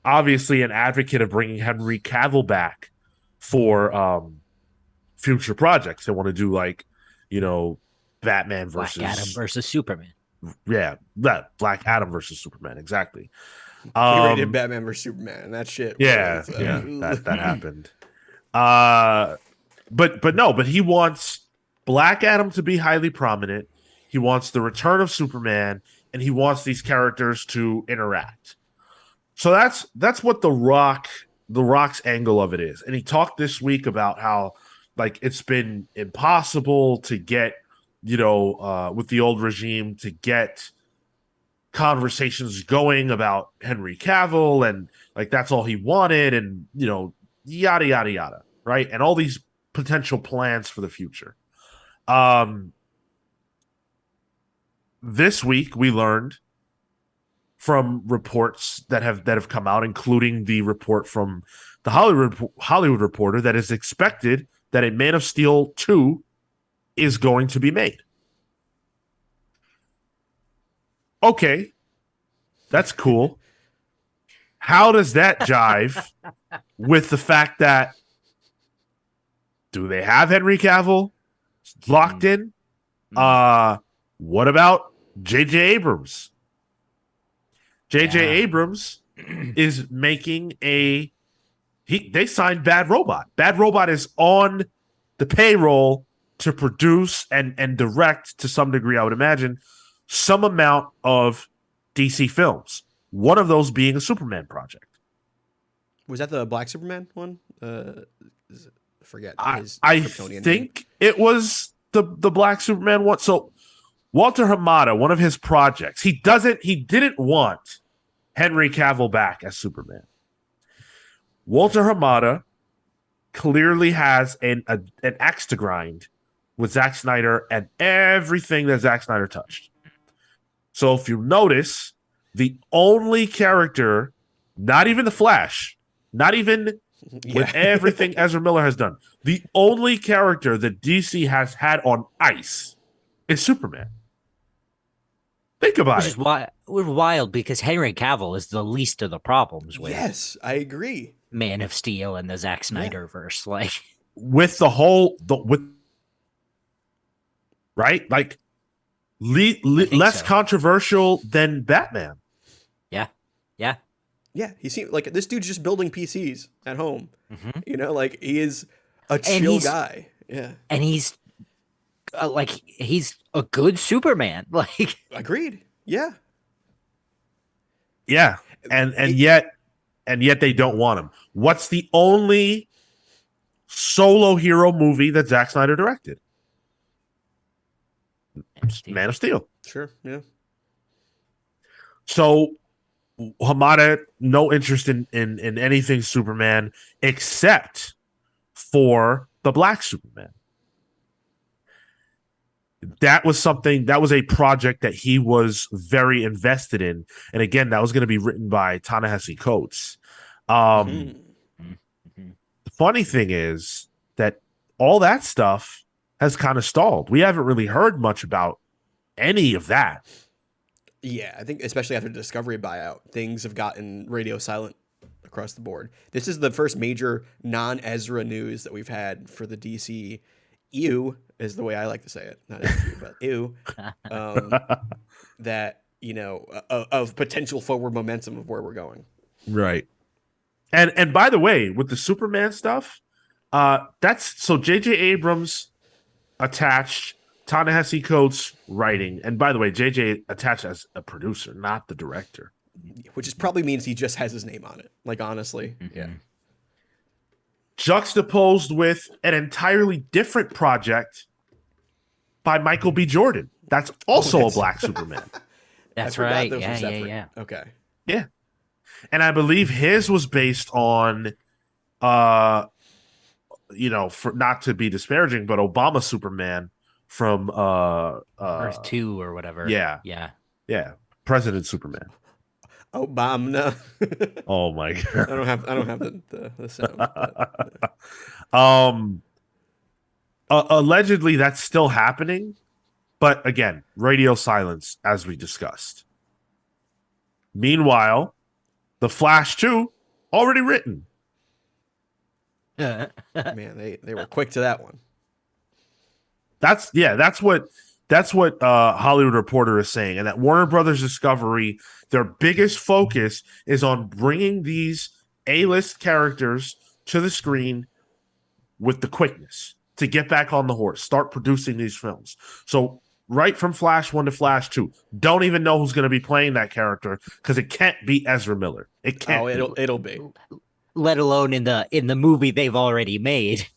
obviously an advocate of bringing Henry Cavill back for future projects. They want to do like, Batman versus Black Adam versus Superman. Yeah, that Black Adam versus Superman, exactly. We already did Batman versus Superman, and that shit. Yeah, that happened. But he wants Black Adam to be highly prominent. He wants the return of Superman, and he wants these characters to interact. So that's what the Rock's angle of it is. And he talked this week about how like it's been impossible to get, with the old regime to get conversations going about Henry Cavill, and like that's all he wanted, and yada yada yada, right? And all these potential plans for the future. This week we learned from reports that have come out, including the report from the Hollywood Reporter, that is expected that a Man of Steel 2 is going to be made. Okay, that's cool. How does that jive with the fact that do they have Henry Cavill locked in? What about J.J. Abrams? J.J. Abrams is making they signed Bad Robot. Bad Robot is on the payroll to produce and direct, to some degree, I would imagine, some amount of DC films. One of those being a Superman project. Was that the Black Superman one? I forget. I think it was the Black Superman one. So Walter Hamada, one of his projects, he didn't want Henry Cavill back as Superman. Walter Hamada clearly has an axe to grind with Zack Snyder and everything that Zack Snyder touched. So if you notice, the only character, not even the Flash, not even with everything Ezra Miller has done, the only character that DC has had on ice is Superman. Think about it. Which is wild because Henry Cavill is the least of the problems with. Yes, I agree. Man of Steel and the Zack Snyder verse, like with right, like less so. controversial than Batman. Yeah, he seems like this dude's just building PCs at home. Like he is a chill guy. Yeah, and he's he's a good Superman. Like agreed. Yeah, and yet they don't want him. What's the only solo hero movie that Zack Snyder directed? Man of Steel. Sure. Yeah. So Hamada, no interest in anything Superman except for the Black Superman. That was a project that he was very invested in. And again, that was going to be written by Ta-Nehisi Coates. The funny thing is that all that stuff has kind of stalled. We haven't really heard much about any of that. Yeah, I think especially after the Discovery buyout, things have gotten radio silent across the board. This is the first major non-Ezra news that we've had for the DCEU, is the way I like to say it, not SU, but ew. That of potential forward momentum of where we're going. Right. And by the way, with the Superman stuff, that's so J.J. Abrams attached, Ta-Nehisi Coates writing, and by the way, J.J. attached as a producer, not the director. Which is probably means he just has his name on it. Like, honestly, yeah. Juxtaposed with an entirely different project by Michael B. Jordan. That's also a black Superman. That's I forgot right. those were Yeah, separate. yeah. Okay. Yeah. And I believe his was based on for not to be disparaging, but Obama Superman from Earth 2 or whatever. Yeah. Yeah. President Superman. Obama. Oh my god. I don't have the sound. But, allegedly that's still happening, but again, radio silence as we discussed. Meanwhile, The Flash 2 already written. man, they were quick to that one. That's what Hollywood Reporter is saying, and that Warner Brothers Discovery, their biggest focus is on bringing these A-list characters to the screen with the quickness to get back on the horse, start producing these films. So right from Flash 1 to Flash 2, don't even know who's going to be playing that character because it can't be Ezra Miller. It can't. Oh, it'll be. Let alone in the movie they've already made.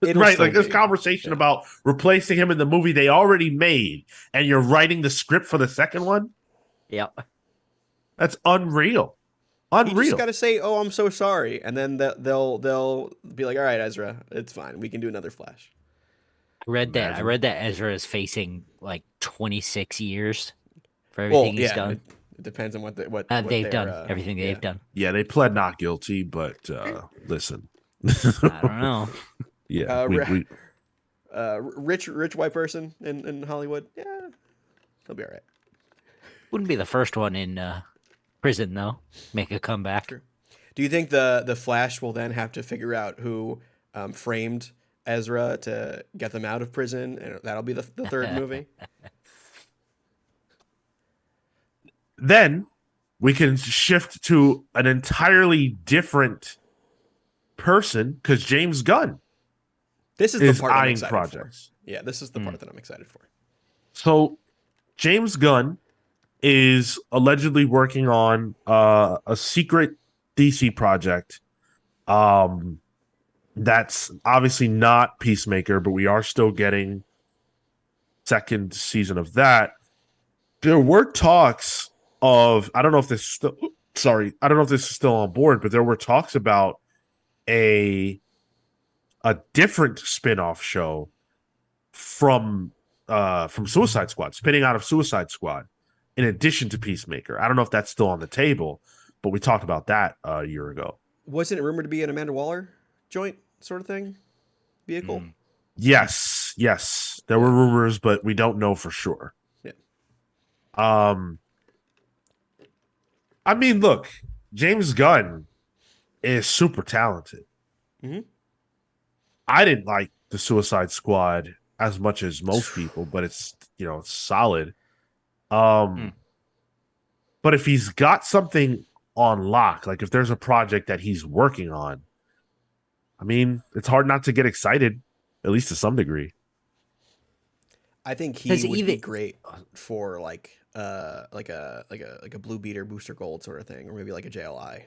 Right, like this conversation about replacing him in the movie they already made, and you're writing the script for the second one. Yep, that's unreal. You just got to say, "Oh, I'm so sorry," and then they'll be like, "All right, Ezra, it's fine. We can do another Flash." I read that Ezra is facing like 26 years for everything he's done. It depends on what they've done. Everything they've done. Yeah, they pled not guilty, but listen, I don't know. Yeah, rich white person in Hollywood. Yeah, he'll be all right. Wouldn't be the first one in prison though. Make a comeback. Sure. Do you think the Flash will then have to figure out who framed Ezra to get them out of prison, and that'll be the third movie? Then we can shift to an entirely different person because James Gunn. This is the part I'm excited projects. For. Yeah, this is the part that I'm excited for. So, James Gunn is allegedly working on a secret DC project. That's obviously not Peacemaker, but we are still getting second season of that. There were talks of I don't know if this is still on board, but there were talks about a different spin-off show from Suicide Squad, spinning out of Suicide Squad, in addition to Peacemaker. I don't know if that's still on the table, but we talked about that a year ago. Wasn't it rumored to be an Amanda Waller joint sort of thing? Vehicle? Yes. There were rumors, but we don't know for sure. Yeah. I mean, look, James Gunn is super talented. Mm-hmm. I didn't like the Suicide Squad as much as most people, but it's it's solid. But if he's got something on lock, like if there's a project that he's working on, I mean, it's hard not to get excited, at least to some degree. I think he would be great for like a Blue Beater Booster Gold sort of thing, or maybe like a JLI.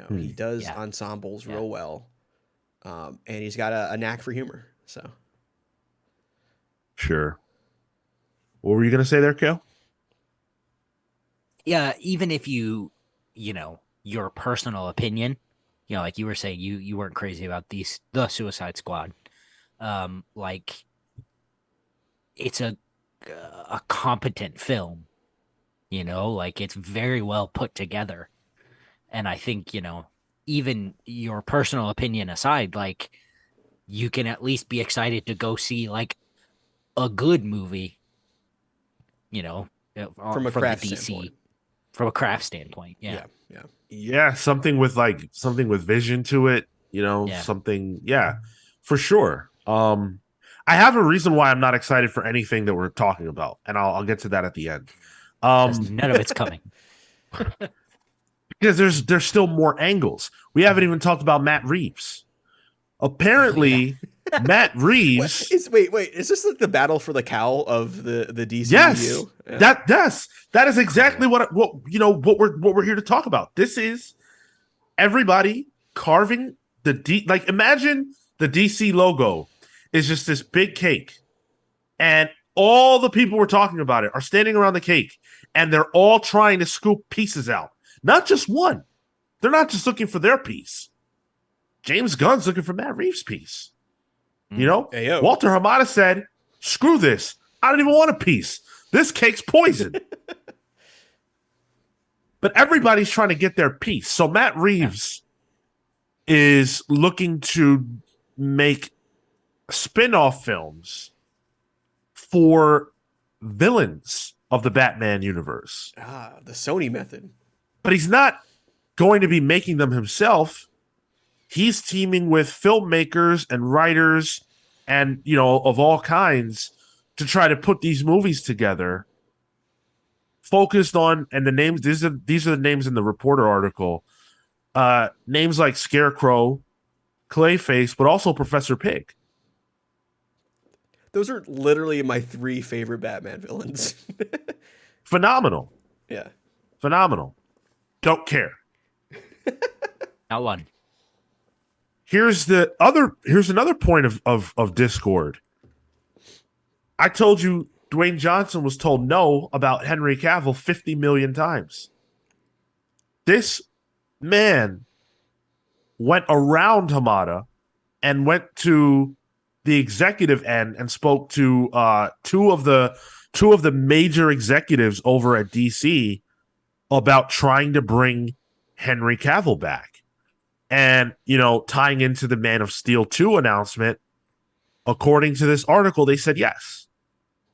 He does ensembles real well. And he's got a knack for humor. So, sure. What were you gonna say there, Kale? Yeah, even if your personal opinion, like you were saying, you weren't crazy about the Suicide Squad. Like it's a competent film. Like it's very well put together, and I think even your personal opinion aside, like you can at least be excited to go see like a good movie, From a from the craft DC, standpoint. from a craft standpoint. Yeah. Yeah. Yeah, something with vision to it, Yeah. something, yeah, for sure. I have a reason why I'm not excited for anything that we're talking about, and I'll get to that at the end. 'Cause none of it's coming. Because there's still more angles. We haven't even talked about Matt Reeves. Apparently, Matt Reeves. Wait. Is this like the battle for the cowl of the DCEU? Yes, Yeah. that is exactly what we're here to talk about. This is everybody carving like imagine the DC logo is just this big cake, and all the people we're talking about it are standing around the cake, and they're all trying to scoop pieces out. Not just one. They're not just looking for their piece. James Gunn's looking for Matt Reeves' piece. Ayo. Walter Hamada said, "Screw this. I don't even want a piece. This cake's poison." But everybody's trying to get their piece. So Matt Reeves is looking to make spin-off films for villains of the Batman universe. The Sony method. But he's not going to be making them himself. He's teaming with filmmakers and writers and, of all kinds to try to put these movies together. Focused on, and the names, these are the names in the Reporter article. Names like Scarecrow, Clayface, but also Professor Pig. Those are literally my 3 favorite Batman villains. Phenomenal. Yeah. Phenomenal. Don't care. Not one. Here's another point of discord. I told you Dwayne Johnson was told no about Henry Cavill 50 million times. This man went around Hamada and went to the executive end and spoke to two of the major executives over at DC about trying to bring Henry Cavill back. And, tying into the Man of Steel 2 announcement, according to this article, they said yes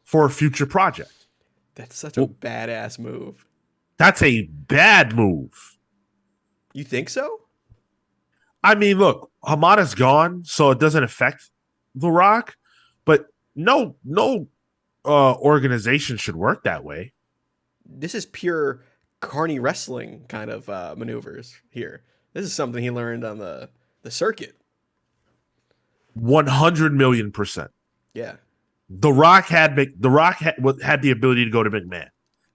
for a future project. That's such a badass move. That's a bad move. You think so? I mean, look, Hamada's gone, so it doesn't affect The Rock, but no organization should work that way. This is pure carny wrestling kind of maneuvers here. This is something he learned on the circuit. 100 million %. Yeah. The Rock had the ability to go to McMahon.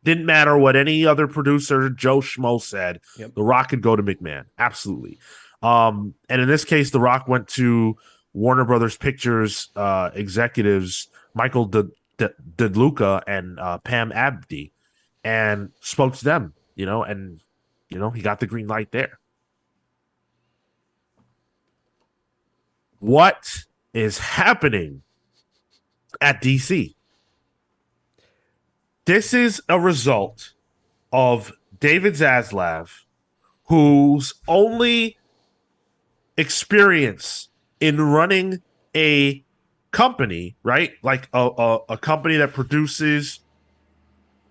Didn't matter what any other producer, Joe Schmo, said. Yep. The Rock could go to McMahon. Absolutely. And in this case, The Rock went to Warner Brothers Pictures executives, Michael DeLuca and Pam Abdi, and spoke to them, and, he got the green light there. What is happening at DC? This is a result of David Zaslav, whose only experience in running a company, right? Like a company that produces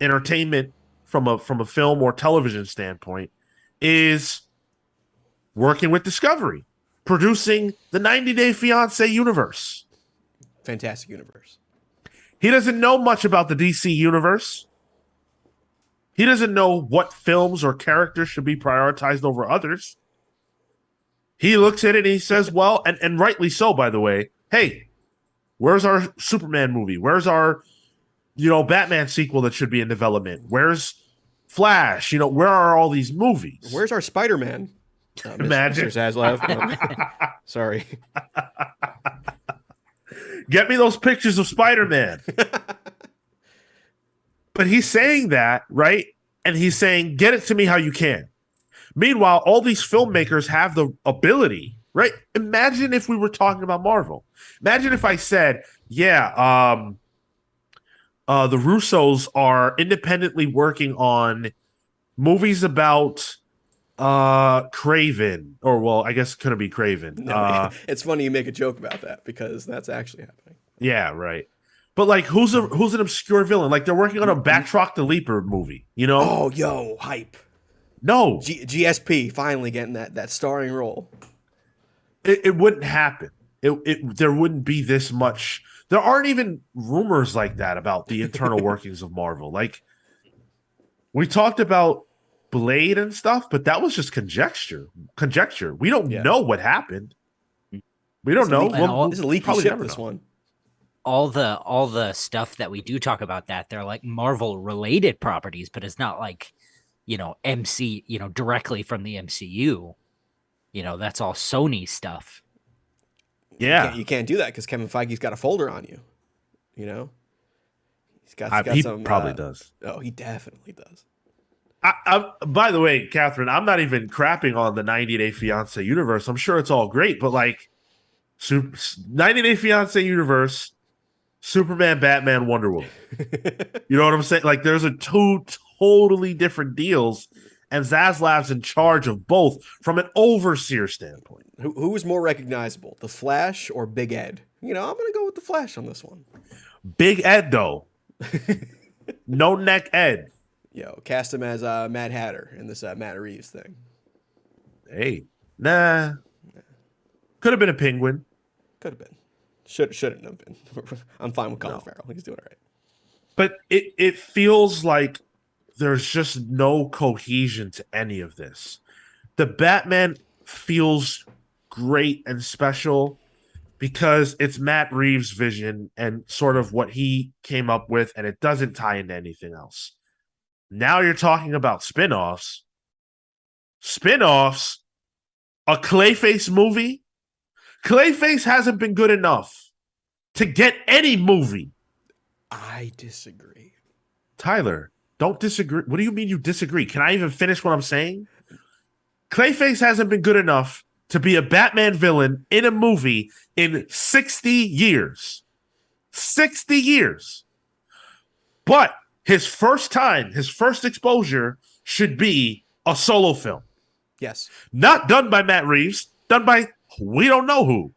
entertainment from a film or television standpoint, is working with Discovery, producing the 90 Day Fiancé universe. Fantastic universe. He doesn't know much about the DC universe. He doesn't know what films or characters should be prioritized over others. He looks at it and he says, well, and rightly so, by the way, hey, where's our Superman movie? Where's our, Batman sequel that should be in development? Where's Flash? Where are all these movies? Where's our Spider-Man? Imagine. Mr. Zaslav. Sorry. Get me those pictures of Spider-Man. But he's saying that, right? And he's saying, get it to me how you can. Meanwhile, all these filmmakers have the ability, right? Imagine if we were talking about Marvel. Imagine if I said, the Russos are independently working on movies about Craven, or well, I guess couldn't be Craven. No, it's funny you make a joke about that because that's actually happening. Yeah, right. But like, who's an obscure villain? Like they're working on a Batroc the Leaper movie. You know? Oh, yo, hype. No, GSP finally getting that starring role. it wouldn't happen. There wouldn't be this much. There aren't even rumors like that about the internal workings of Marvel. Like we talked about Blade and stuff, but that was just conjecture. We don't know what happened. We don't know. This is a leaky ship, this one. All the stuff that we do talk about they're like Marvel related properties, but it's not like, directly from the MCU. That's all Sony stuff. Yeah. You can't do that because Kevin Feige's got a folder on you. He's got he some. Probably does. Oh, he definitely does. By the way, Catherine, I'm not even crapping on the 90 Day Fiance universe. I'm sure it's all great, but like 90 Day Fiance universe, Superman, Batman, Wonder Woman. You know what I'm saying? Like there's two totally different deals, and Zaslav's in charge of both from an overseer standpoint. Who is more recognizable, the Flash or Big Ed? I'm going to go with the Flash on this one. Big Ed, though. No neck Ed. Yo, cast him as Mad Hatter in this Matt Reeves thing. Hey, nah. Could have been a penguin. Could have been. Shouldn't have been. I'm fine with Colin Farrell. He's doing all right. But it feels like there's just no cohesion to any of this. The Batman feels great and special because it's Matt Reeves' vision and sort of what he came up with, and it doesn't tie into anything else. Now you're talking about spinoffs. Spinoffs, a Clayface movie. Clayface hasn't been good enough to get any movie. I disagree. Tyler, don't disagree. What do you mean you disagree? Can I even finish what I'm saying? Clayface hasn't been good enough to be a Batman villain in a movie in 60 years. 60 years. But his first exposure should be a solo film. Yes. Not done by Matt Reeves, done by we don't know who.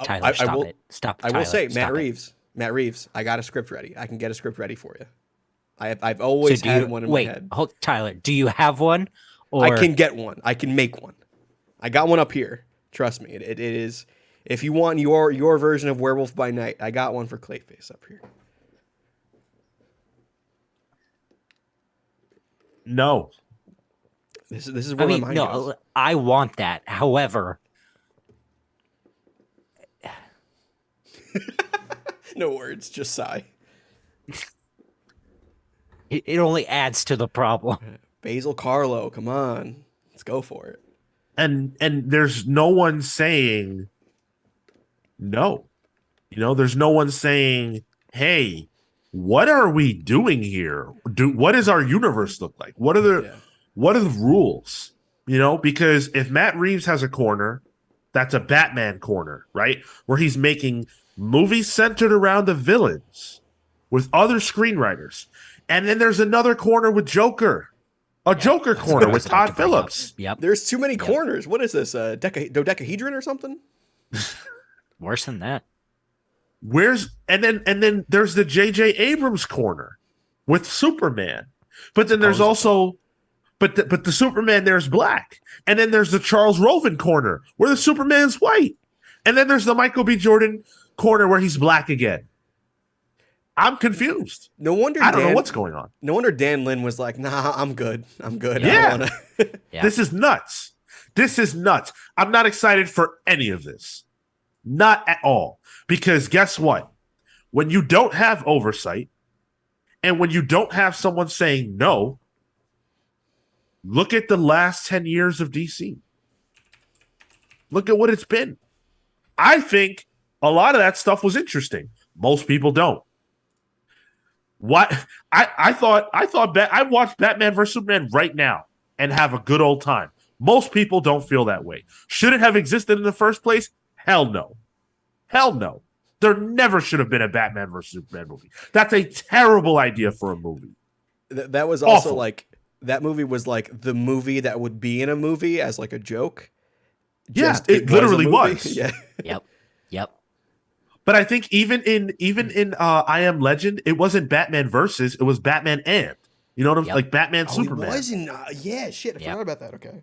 Tyler, stop it. Stop. I will say, Matt Reeves, I got a script ready. I can get a script ready for you. I've always had one in my head. Hold, Tyler, do you have one? Or... I can get one. I can make one. I got one up here. Trust me. It is. If you want your version of Werewolf by Night, I got one for Clayface up here. No. This is where my mind goes. I want that. However, no words, just sigh. It only adds to the problem. Basil Carlo, come on, let's go for it. And there's no one saying no. There's no one saying, "Hey, what are we doing here? What does our universe look like? What are the rules?" Because if Matt Reeves has a corner, that's a Batman corner, right? Where he's making movies centered around the villains with other screenwriters. And then there's another corner with Joker. Joker corner with Todd Phillips. Yep. There's too many corners. What is this? Dodecahedron or something? Worse than that. And then there's the J.J. Abrams corner with Superman. But then there's also but the Superman there's black. And then there's the Charles Roven corner where the Superman's white. And then there's the Michael B. Jordan corner where he's black again. I'm confused. No wonder I don't know what's going on. No wonder Dan Lin was like, "Nah, I'm good. Yeah. This is nuts. I'm not excited for any of this. Not at all. Because guess what? When you don't have oversight and when you don't have someone saying no, look at the last 10 years of DC. Look at what it's been. I think a lot of that stuff was interesting. Most people don't. What I thought I watched Batman vs Superman right now and have a good old time. Most people don't feel that way. Should it have existed in the first place? Hell no. There never should have been a Batman vs Superman movie. That's a terrible idea for a movie. That was also awful. like that movie was like the movie that would be in a movie as like a joke. Yeah, Just it was a literally movie. was. Yeah. Yep. Yep. But I think even in I Am Legend, it wasn't Batman versus, it was Batman and. You know what I'm Yep. like Batman Oh, Superman. it was in. Yeah, shit. I Yep. forgot about that. Okay.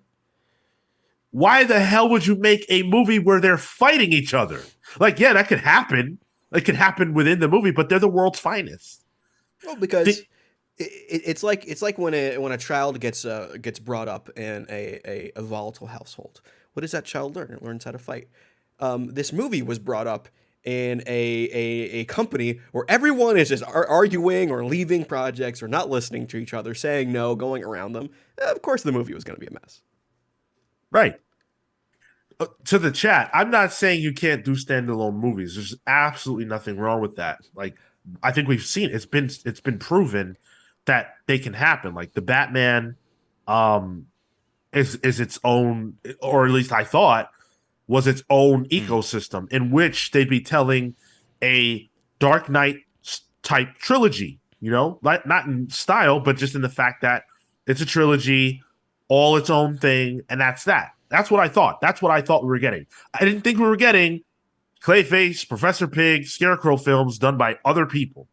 Why the hell would you make a movie where they're fighting each other? Like, yeah, that could happen. It could happen within the movie, but they're the world's finest. Well, because The- it's like when a child gets brought up in a volatile household. What does that child learn? It learns how to fight. This movie was brought up in a company where everyone is just arguing or leaving projects or not listening to each other, saying no, going around them. Of course, the movie was going to be a mess. Right. To the chat, I'm not saying you can't do standalone movies. There's absolutely nothing wrong with that. Like, I think we've seen it's been proven that they can happen. Like the Batman is its own, or at least I thought was its own ecosystem in which they'd be telling a Dark Knight type trilogy, you know, not in style, but just in the fact that it's a trilogy, all its own thing, and that's that. That's what I thought. That's what I thought we were getting. I didn't think we were getting Clayface, Professor Pig, Scarecrow films done by other people.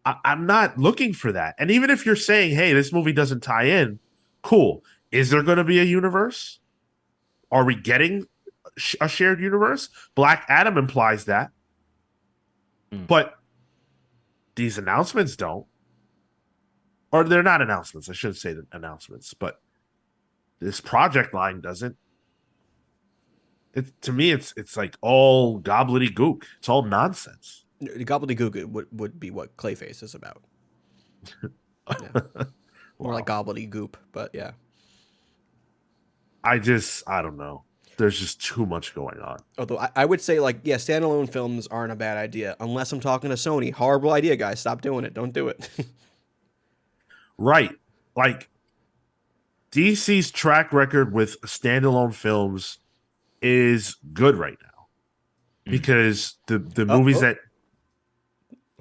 I'm not looking for that. And even if you're saying, hey, this movie doesn't tie in, cool. Is there going to be a universe? Are we getting a shared universe? Black Adam implies that. But these announcements don't. Or they're not announcements. I shouldn't say announcements, but this project line doesn't. To me, it's like all gobbledygook. It's all nonsense. Gobbledygook would be what Clayface is about. Yeah. More like gobbledygook, but yeah. I don't know. There's just too much going on. Although I would say, like, yeah, standalone films aren't a bad idea. Unless I'm talking to Sony. Horrible idea, guys. Stop doing it. Don't do it. Right. Like, DC's track record with standalone films is good right now. Because the movies that...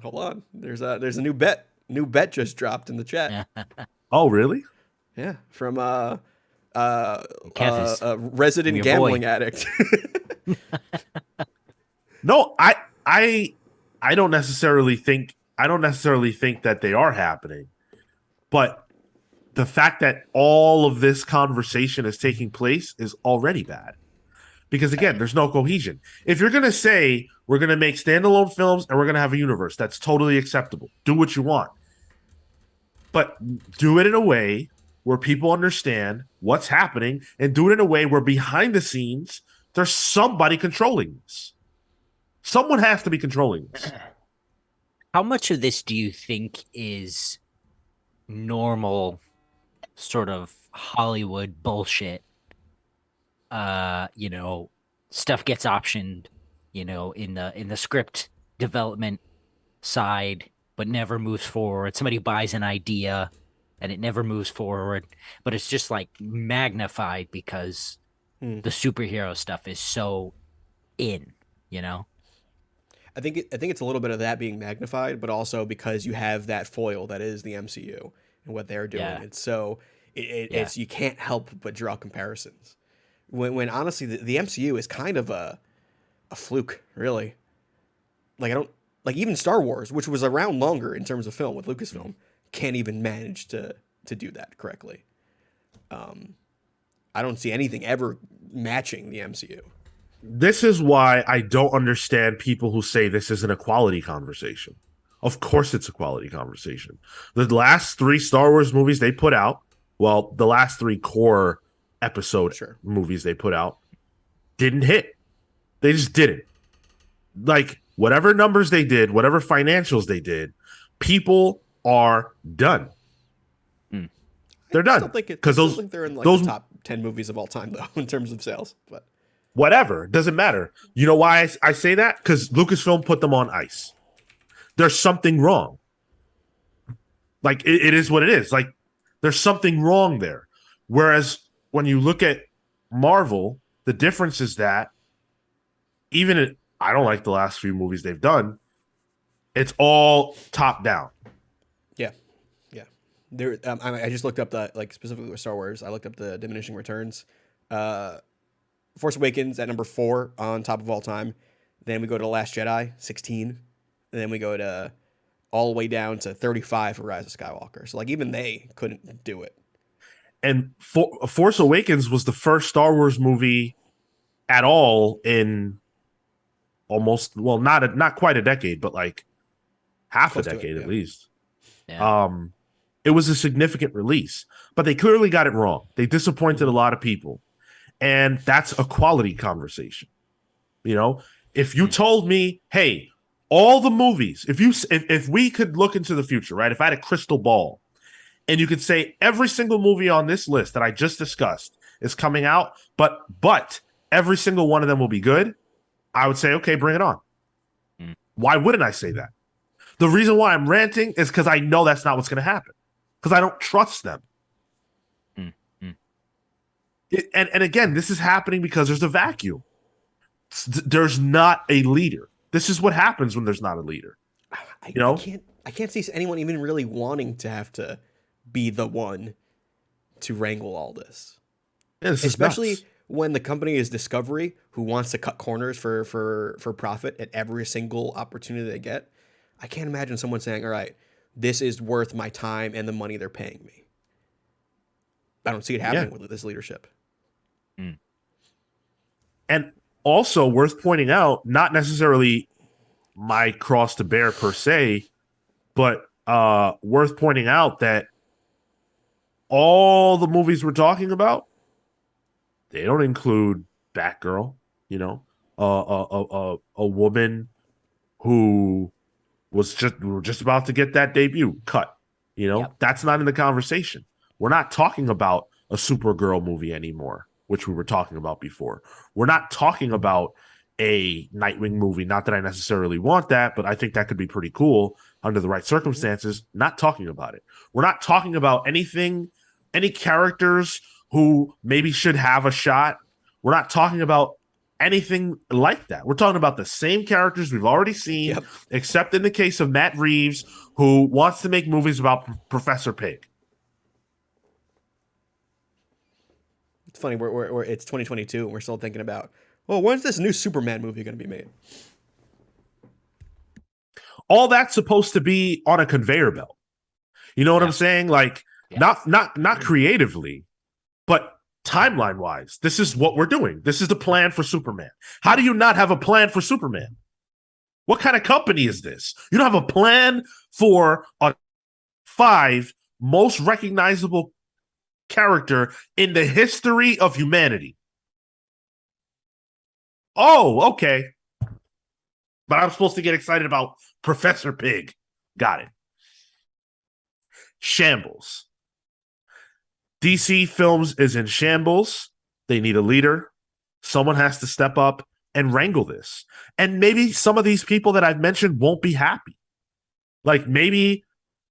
Hold on. There's a new bet. New bet just dropped in the chat. Oh, really? Yeah. From Kev is resident your gambling boy. addict. No, I don't necessarily think that they are happening. But the fact that all of this conversation is taking place is already bad. Because again, there's no cohesion. If you're going to say we're going to make standalone films and we're going to have a universe, that's totally acceptable. Do what you want. But do it in a way where people understand what's happening and do it in a way where behind the scenes, there's somebody controlling this. Someone has to be controlling this. How much of this do you think is normal sort of Hollywood bullshit? You know, stuff gets optioned, you know, in the script development side, but never moves forward. Somebody buys an idea and it never moves forward, but it's just like magnified because the superhero stuff is so in, you know? I think it's a little bit of that being magnified, but also because you have that foil that is the MCU and what they're doing. Yeah. And so it's you can't help but draw comparisons. When honestly the MCU is kind of a fluke, really. Like I don't like even Star Wars, which was around longer in terms of film with Lucasfilm, can't even manage to do that correctly. I don't see anything ever matching the MCU. This is why I don't understand people who say this isn't a quality conversation. Of course it's a quality conversation. The last 3 Star Wars movies they put out, well, the last 3 core episode movies they put out didn't hit. They just didn't. Like, whatever numbers they did, whatever financials they did, people are done. They're done. I still think they're in like the top 10 movies of all time, though, in terms of sales. But whatever, it doesn't matter. You know why I say that? Because Lucasfilm put them on ice. There's something wrong. Like, it is what it is. Like, there's something wrong there. Whereas when you look at Marvel, the difference is that I don't like the last few movies they've done. It's all top down. yeah. There, I just looked up the like specifically with Star Wars. I looked up the diminishing returns. Force Awakens at number 4 on top of all time. Then we go to Last Jedi, 16. And then we go to all the way down to 35 for Rise of Skywalker. So like even they couldn't do it. And Force Awakens was the first Star Wars movie at all in almost, well, not quite a decade, but like half Close a to it, decade yeah. at least. Yeah. It was a significant release, but they clearly got it wrong. They disappointed a lot of people, and that's a quality conversation. You know, if you told me, hey, all the movies, if we could look into the future, right? If I had a crystal ball and you could say every single movie on this list that I just discussed is coming out, but every single one of them will be good, I would say, okay, bring it on. Why wouldn't I say that? The reason why I'm ranting is because I know that's not what's going to happen, because I don't trust them. And again, this is happening because there's a vacuum. There's not a leader. This is what happens when there's not a leader. I can't see anyone even really wanting to have to be the one to wrangle all this. Yeah, this Especially is nuts. when the company is Discovery, who wants to cut corners for profit at every single opportunity they get. I can't imagine someone saying, all right, this is worth my time and the money they're paying me. I don't see it happening with this leadership. And also worth pointing out, not necessarily my cross to bear per se, but worth pointing out that all the movies we're talking about, they don't include Batgirl, you know, a woman who we were just about to get that debut cut. You know, that's not in the conversation. We're not talking about a Supergirl movie anymore, which we were talking about before. We're not talking about a Nightwing movie. Not that I necessarily want that, but I think that could be pretty cool under the right circumstances. Not talking about it. We're not talking about any characters who maybe should have a shot. We're not talking about anything like that. We're talking about the same characters we've already seen, except in the case of Matt Reeves, who wants to make movies about Professor Pig. It's funny, it's 2022 and we're still thinking about, well, when's this new Superman movie going to be made? All that's supposed to be on a conveyor belt. You know what I'm saying? Like, not creatively, but timeline wise, this is what we're doing. This is the plan for Superman. How do you not have a plan for Superman? What kind of company is this? You don't have a plan for a 5 most recognizable character in the history of humanity. Oh, okay. But I'm supposed to get excited about Professor Pig. Got it. Shambles. DC Films is in shambles. They need a leader. Someone has to step up and wrangle this. And maybe some of these people that I've mentioned won't be happy. Like maybe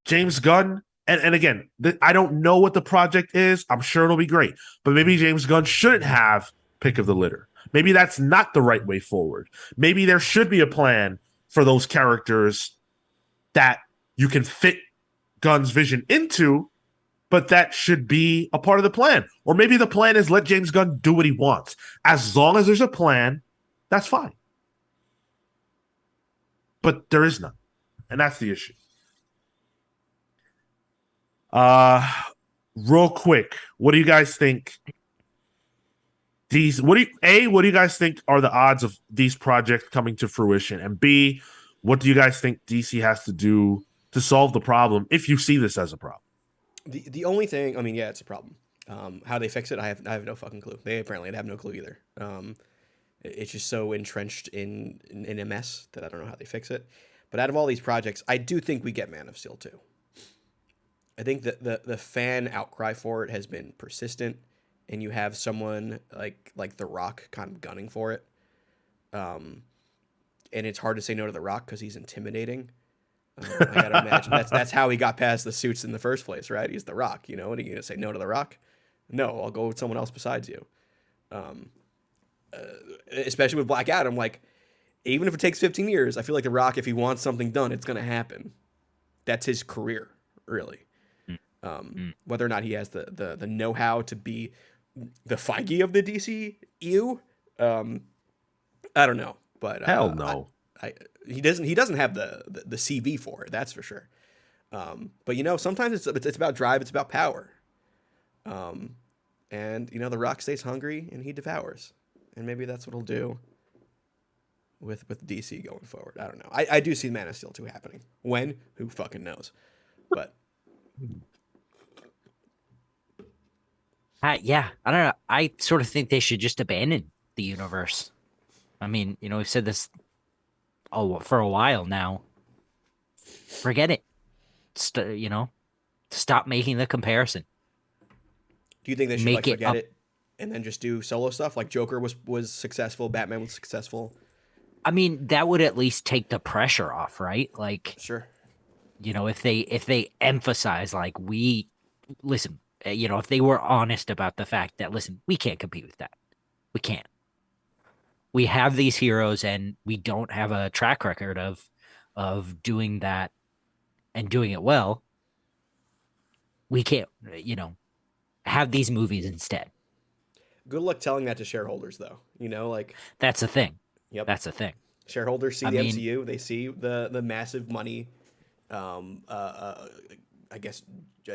James Gunn, and again, I don't know what the project is. I'm sure it'll be great. But maybe James Gunn shouldn't have pick of the litter. Maybe that's not the right way forward. Maybe there should be a plan for those characters that you can fit Gunn's vision into, but that should be a part of the plan. Or maybe the plan is let James Gunn do what he wants. As long as there's a plan, that's fine. But there is none. And that's the issue. Real quick, what do you guys think? What do you guys think are the odds of these projects coming to fruition? And B, what do you guys think DC has to do to solve the problem if you see this as a problem? The only thing, I mean, yeah, it's a problem. How they fix it, I have no fucking clue. They apparently have no clue either. It's just so entrenched in a mess that I don't know how they fix it. But out of all these projects, I do think we get Man of Steel 2. I think that the fan outcry for it has been persistent, and you have someone like The Rock kind of gunning for it. And it's hard to say no to The Rock because he's intimidating. I gotta imagine that's how he got past the suits in the first place, right? He's The Rock, you know. What are you gonna say no to The Rock? No, I'll go with someone else besides you. Especially with Black Adam, like even if it takes 15 years, I feel like The Rock, if he wants something done, it's gonna happen. That's his career, really. Whether or not he has the know-how to be the Feige of the DCEU, I don't know. But Hell no. he doesn't have the CV for it. That's for sure. But sometimes it's about drive. It's about power. And the Rock stays hungry and he devours, and maybe that's what he'll do with DC going forward. I don't know. I do see Man of Steel 2 happening. When? Who fucking knows? But yeah, I don't know. I sort of think they should just abandon the universe. I mean, we've said this for a while now. Forget it. Stop making the comparison. do you think they should Make it forget up. it and then just do solo stuff? Like Joker was successful, Batman was successful. I mean, that would at least take the pressure off, right? Like, Sure. if they emphasize like listen, if they were honest about the fact that listen, we can't compete with that. We can't. We have these heroes and we don't have a track record of doing that and doing it well. We can't, have these movies instead. Good luck telling that to shareholders, though. Like That's the thing. yep, That's the thing. shareholders see I the mean- MCU, they see the massive money, I guess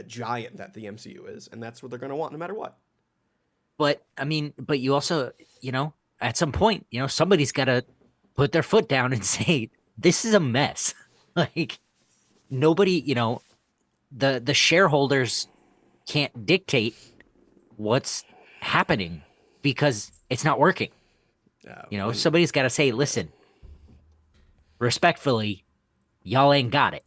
giant that the MCU is, and that's what they're going to want no matter what. But I mean, but you also, at some point, somebody's got to put their foot down and say, this is a mess. Like nobody, the shareholders can't dictate what's happening because it's not working. When- Somebody's got to say, listen, respectfully, y'all ain't got it.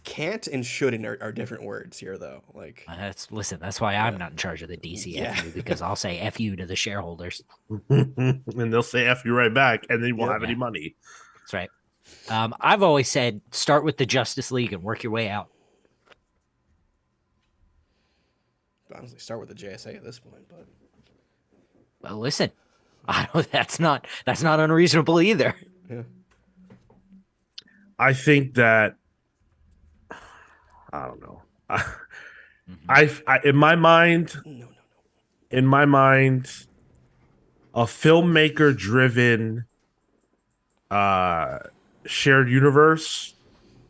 can't and shouldn't are different words here, though. Like That's why I'm not in charge of the DCEU Yeah. because I'll say F you to the shareholders. And they'll say F you right back, and they won't Yep. have any money. That's right. I've always said start with the Justice League and work your way out. honestly, start with the JSA at this point, but Well, listen, that's not unreasonable either. yeah. I think that I don't know. In my mind, No. a filmmaker driven shared universe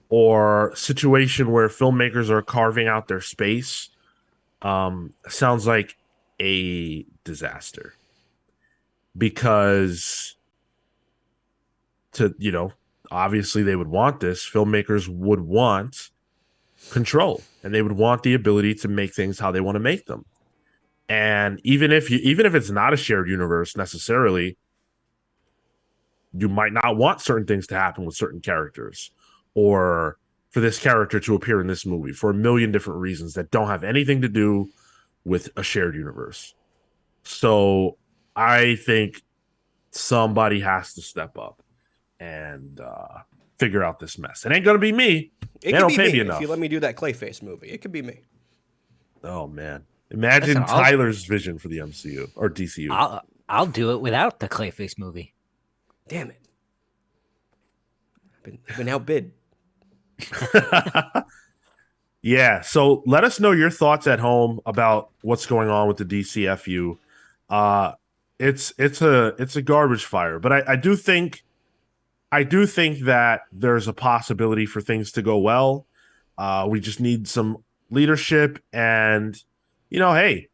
or situation where filmmakers are carving out their space sounds like a disaster, because obviously they would want this. Filmmakers would want control, and they would want the ability to make things how they want to make them. And even if it's not a shared universe necessarily, you might not want certain things to happen with certain characters, or for this character to appear in this movie for a million different reasons that don't have anything to do with a shared universe. So I think somebody has to step up and figure out this mess. It ain't gonna be me. It They could don't be pay me me if enough. you let me do that Clayface movie. It could be me. Oh man, imagine Listen, I'll- Tyler's vision for the MCU or DCU. I'll do it without the Clayface movie. Damn it. I've been outbid. Yeah, so let us know your thoughts at home about what's going on with the DCFU. It's a garbage fire, but I do think that there's a possibility for things to go well. We just need some leadership, and hey,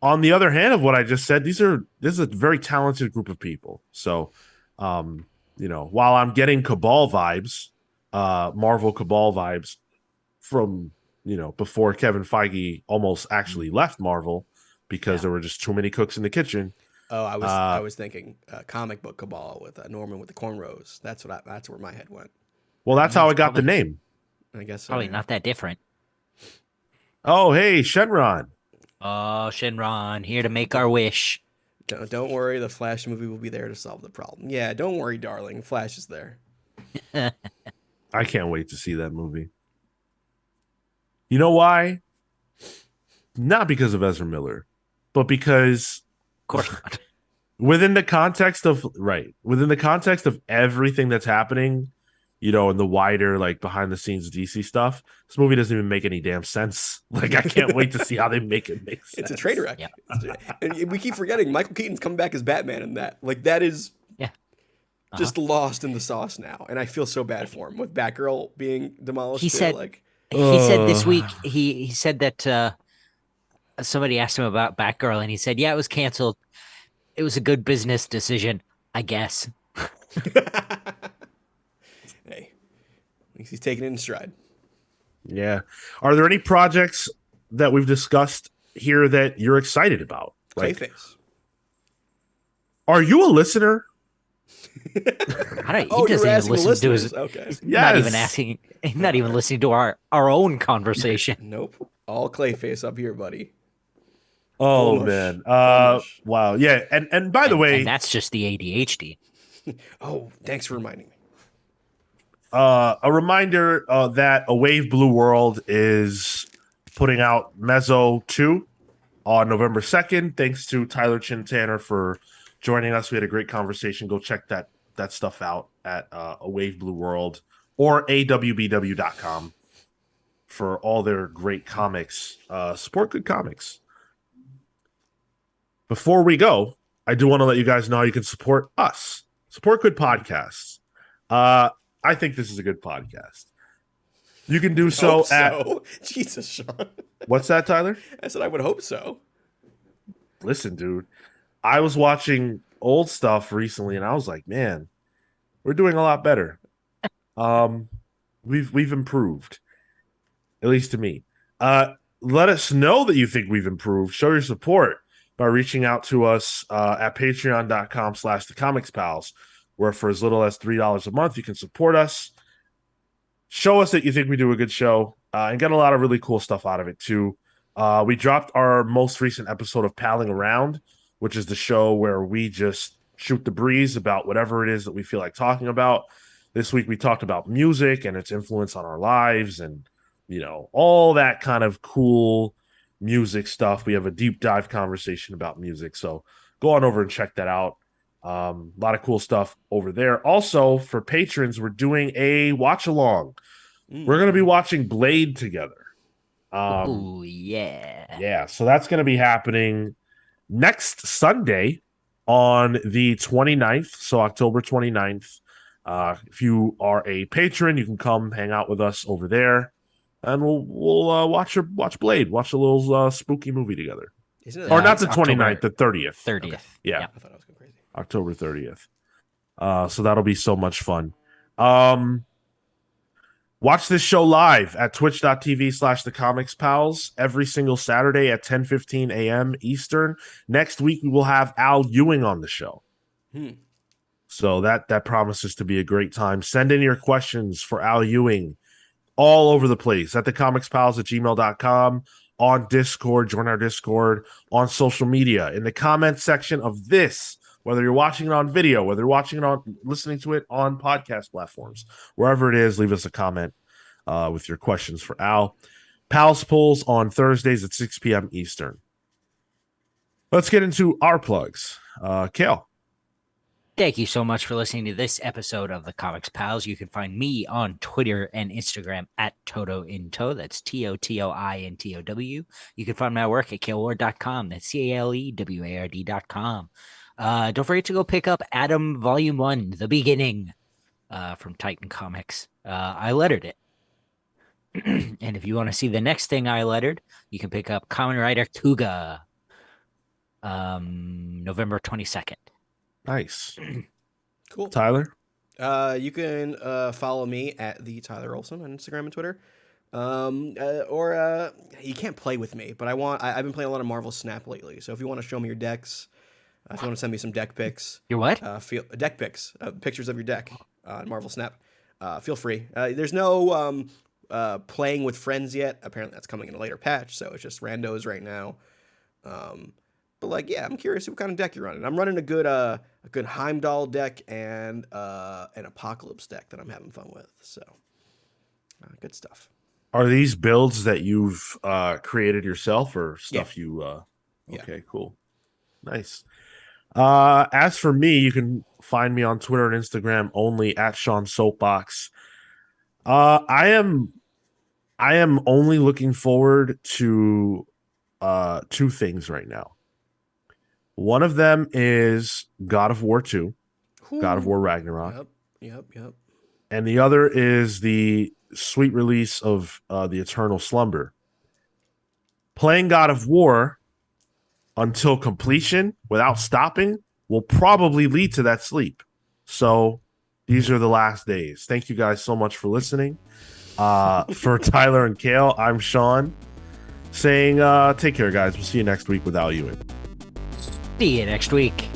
on the other hand of what I just said, this is a very talented group of people. So, while I'm getting Cabal vibes, Marvel Cabal vibes from before Kevin Feige almost actually left Marvel because there were just too many cooks in the kitchen. Oh, I was thinking comic book Cabal with Norman with the cornrows. That's where my head went. Well, that's how I got the probably- name. I guess so, Probably yeah. not that different. Oh, hey, Shenron. Oh, Shinron, here to make our wish. Don't worry, the Flash movie will be there to solve the problem. Yeah, don't worry, darling. Flash is there. I can't wait to see that movie. You know why? Not because of Ezra Miller, but because Of course not. within the context of everything that's happening, in the wider, like behind the scenes DC stuff. This movie doesn't even make any damn sense. Like, I can't wait to see how they make it make sense. It's a train wreck. Yeah. And we keep forgetting Michael Keaton's coming back as Batman in that. Like, that is just lost in the sauce now. And I feel so bad for him with Batgirl being demolished. He said this week, he said that somebody asked him about Batgirl, and he said, yeah, it was canceled. It was a good business decision, I guess. Hey, at least he's taking it in stride. Yeah. Are there any projects that we've discussed here that you're excited about? Like, Clayface. are you a listener? He Oh, doesn't you're even asking the listen to his. listeners. Okay. He's not even asking. He's not even listening to our own conversation. Nope. All Clayface up here, buddy. Oh, Full man. mush. Wow. Yeah. And by the way, and that's just the ADHD. Oh, thanks for reminding me. a reminder that A Wave Blue World is putting out Mezzo 2 on November 2nd. Thanks to Tyler Chin Tanner for joining us. We had a great conversation. Go check that stuff out at A Wave Blue World or AWBW.com for all their great comics. Support good comics. Before we go, I do want to let you guys know how you can support us. Support good podcasts. I think this is a good podcast. You can do so at Jesus, Sean. What's that, Tyler? I said I would hope so. Listen, dude, I was watching old stuff recently, and I was like, man, we're doing a lot better. We've improved, at least to me. Let us know that you think we've improved. Show your support by reaching out to us at patreon.com/thecomicspals, where for as little as $3 a month, you can support us. Show us that you think we do a good show and get a lot of really cool stuff out of it, too. We dropped our most recent episode of Palling Around, which is the show where we just shoot the breeze about whatever it is that we feel like talking about. This week, we talked about music and its influence on our lives and, all that kind of cool music stuff. We have a deep dive conversation about music. So go on over and check that out. A lot of cool stuff over there. Also, for patrons, we're doing a watch along. We're going to be watching Blade together. Oh, yeah. Yeah, so that's going to be happening next Sunday on the 29th, so October 29th. If you are a patron, you can come hang out with us over there, and we'll watch Blade, watch a little spooky movie together. Isn't it? Or not the October 29th, the 30th. 30th. Okay. Yeah. I thought I was going crazy. October 30th. So that'll be so much fun. Watch this show live at twitch.tv/thecomicspals every single Saturday at 10:15 a.m. Eastern. Next week, we will have Al Ewing on the show. So that promises to be a great time. Send in your questions for Al Ewing all over the place at thecomicspals@gmail.com, on Discord, join our Discord, on social media, in the comments section of this, whether you're watching it on video, whether you're listening to it on podcast platforms, wherever it is, leave us a comment with your questions for Al. Pals Pulls on Thursdays at 6 p.m. Eastern. Let's get into our plugs. Kale. Thank you so much for listening to this episode of the Comics Pals. You can find me on Twitter and Instagram at TotoInto. That's TOTOINTOW. You can find my work at kaleward.com. That's CALEWARD.com. Don't forget to go pick up Adam Volume 1, The Beginning, from Titan Comics. I lettered it. And if you want to see the next thing I lettered, you can pick up Kamen Rider Kuga, November 22nd. Nice. Cool. Tyler? You can follow me at the Tyler Olson on Instagram and Twitter. Or you can't play with me, but I've been playing a lot of Marvel Snap lately. So if you want to show me your decks, if you want to send me some deck pics, Your what? deck pics, pictures of your deck on Marvel Snap, feel free. There's no playing with friends yet. Apparently that's coming in a later patch, so it's just randos right now. But I'm curious what kind of deck you're running. I'm running a good Heimdall deck and an Apocalypse deck that I'm having fun with. So good stuff. Are these builds that you've created yourself or stuff you Yeah. Okay, cool. Nice. As for me, you can find me on Twitter and Instagram only at Sean Soapbox. I am only looking forward to two things right now. One of them is God of War 2, God of War Ragnarok. Yep. And the other is the sweet release of the Eternal Slumber. Playing God of War until completion without stopping will probably lead to that sleep. So these are the last days. Thank you guys so much for listening. For Tyler and Kale, I'm Sean saying take care, guys. We'll see you next week without you. See you next week.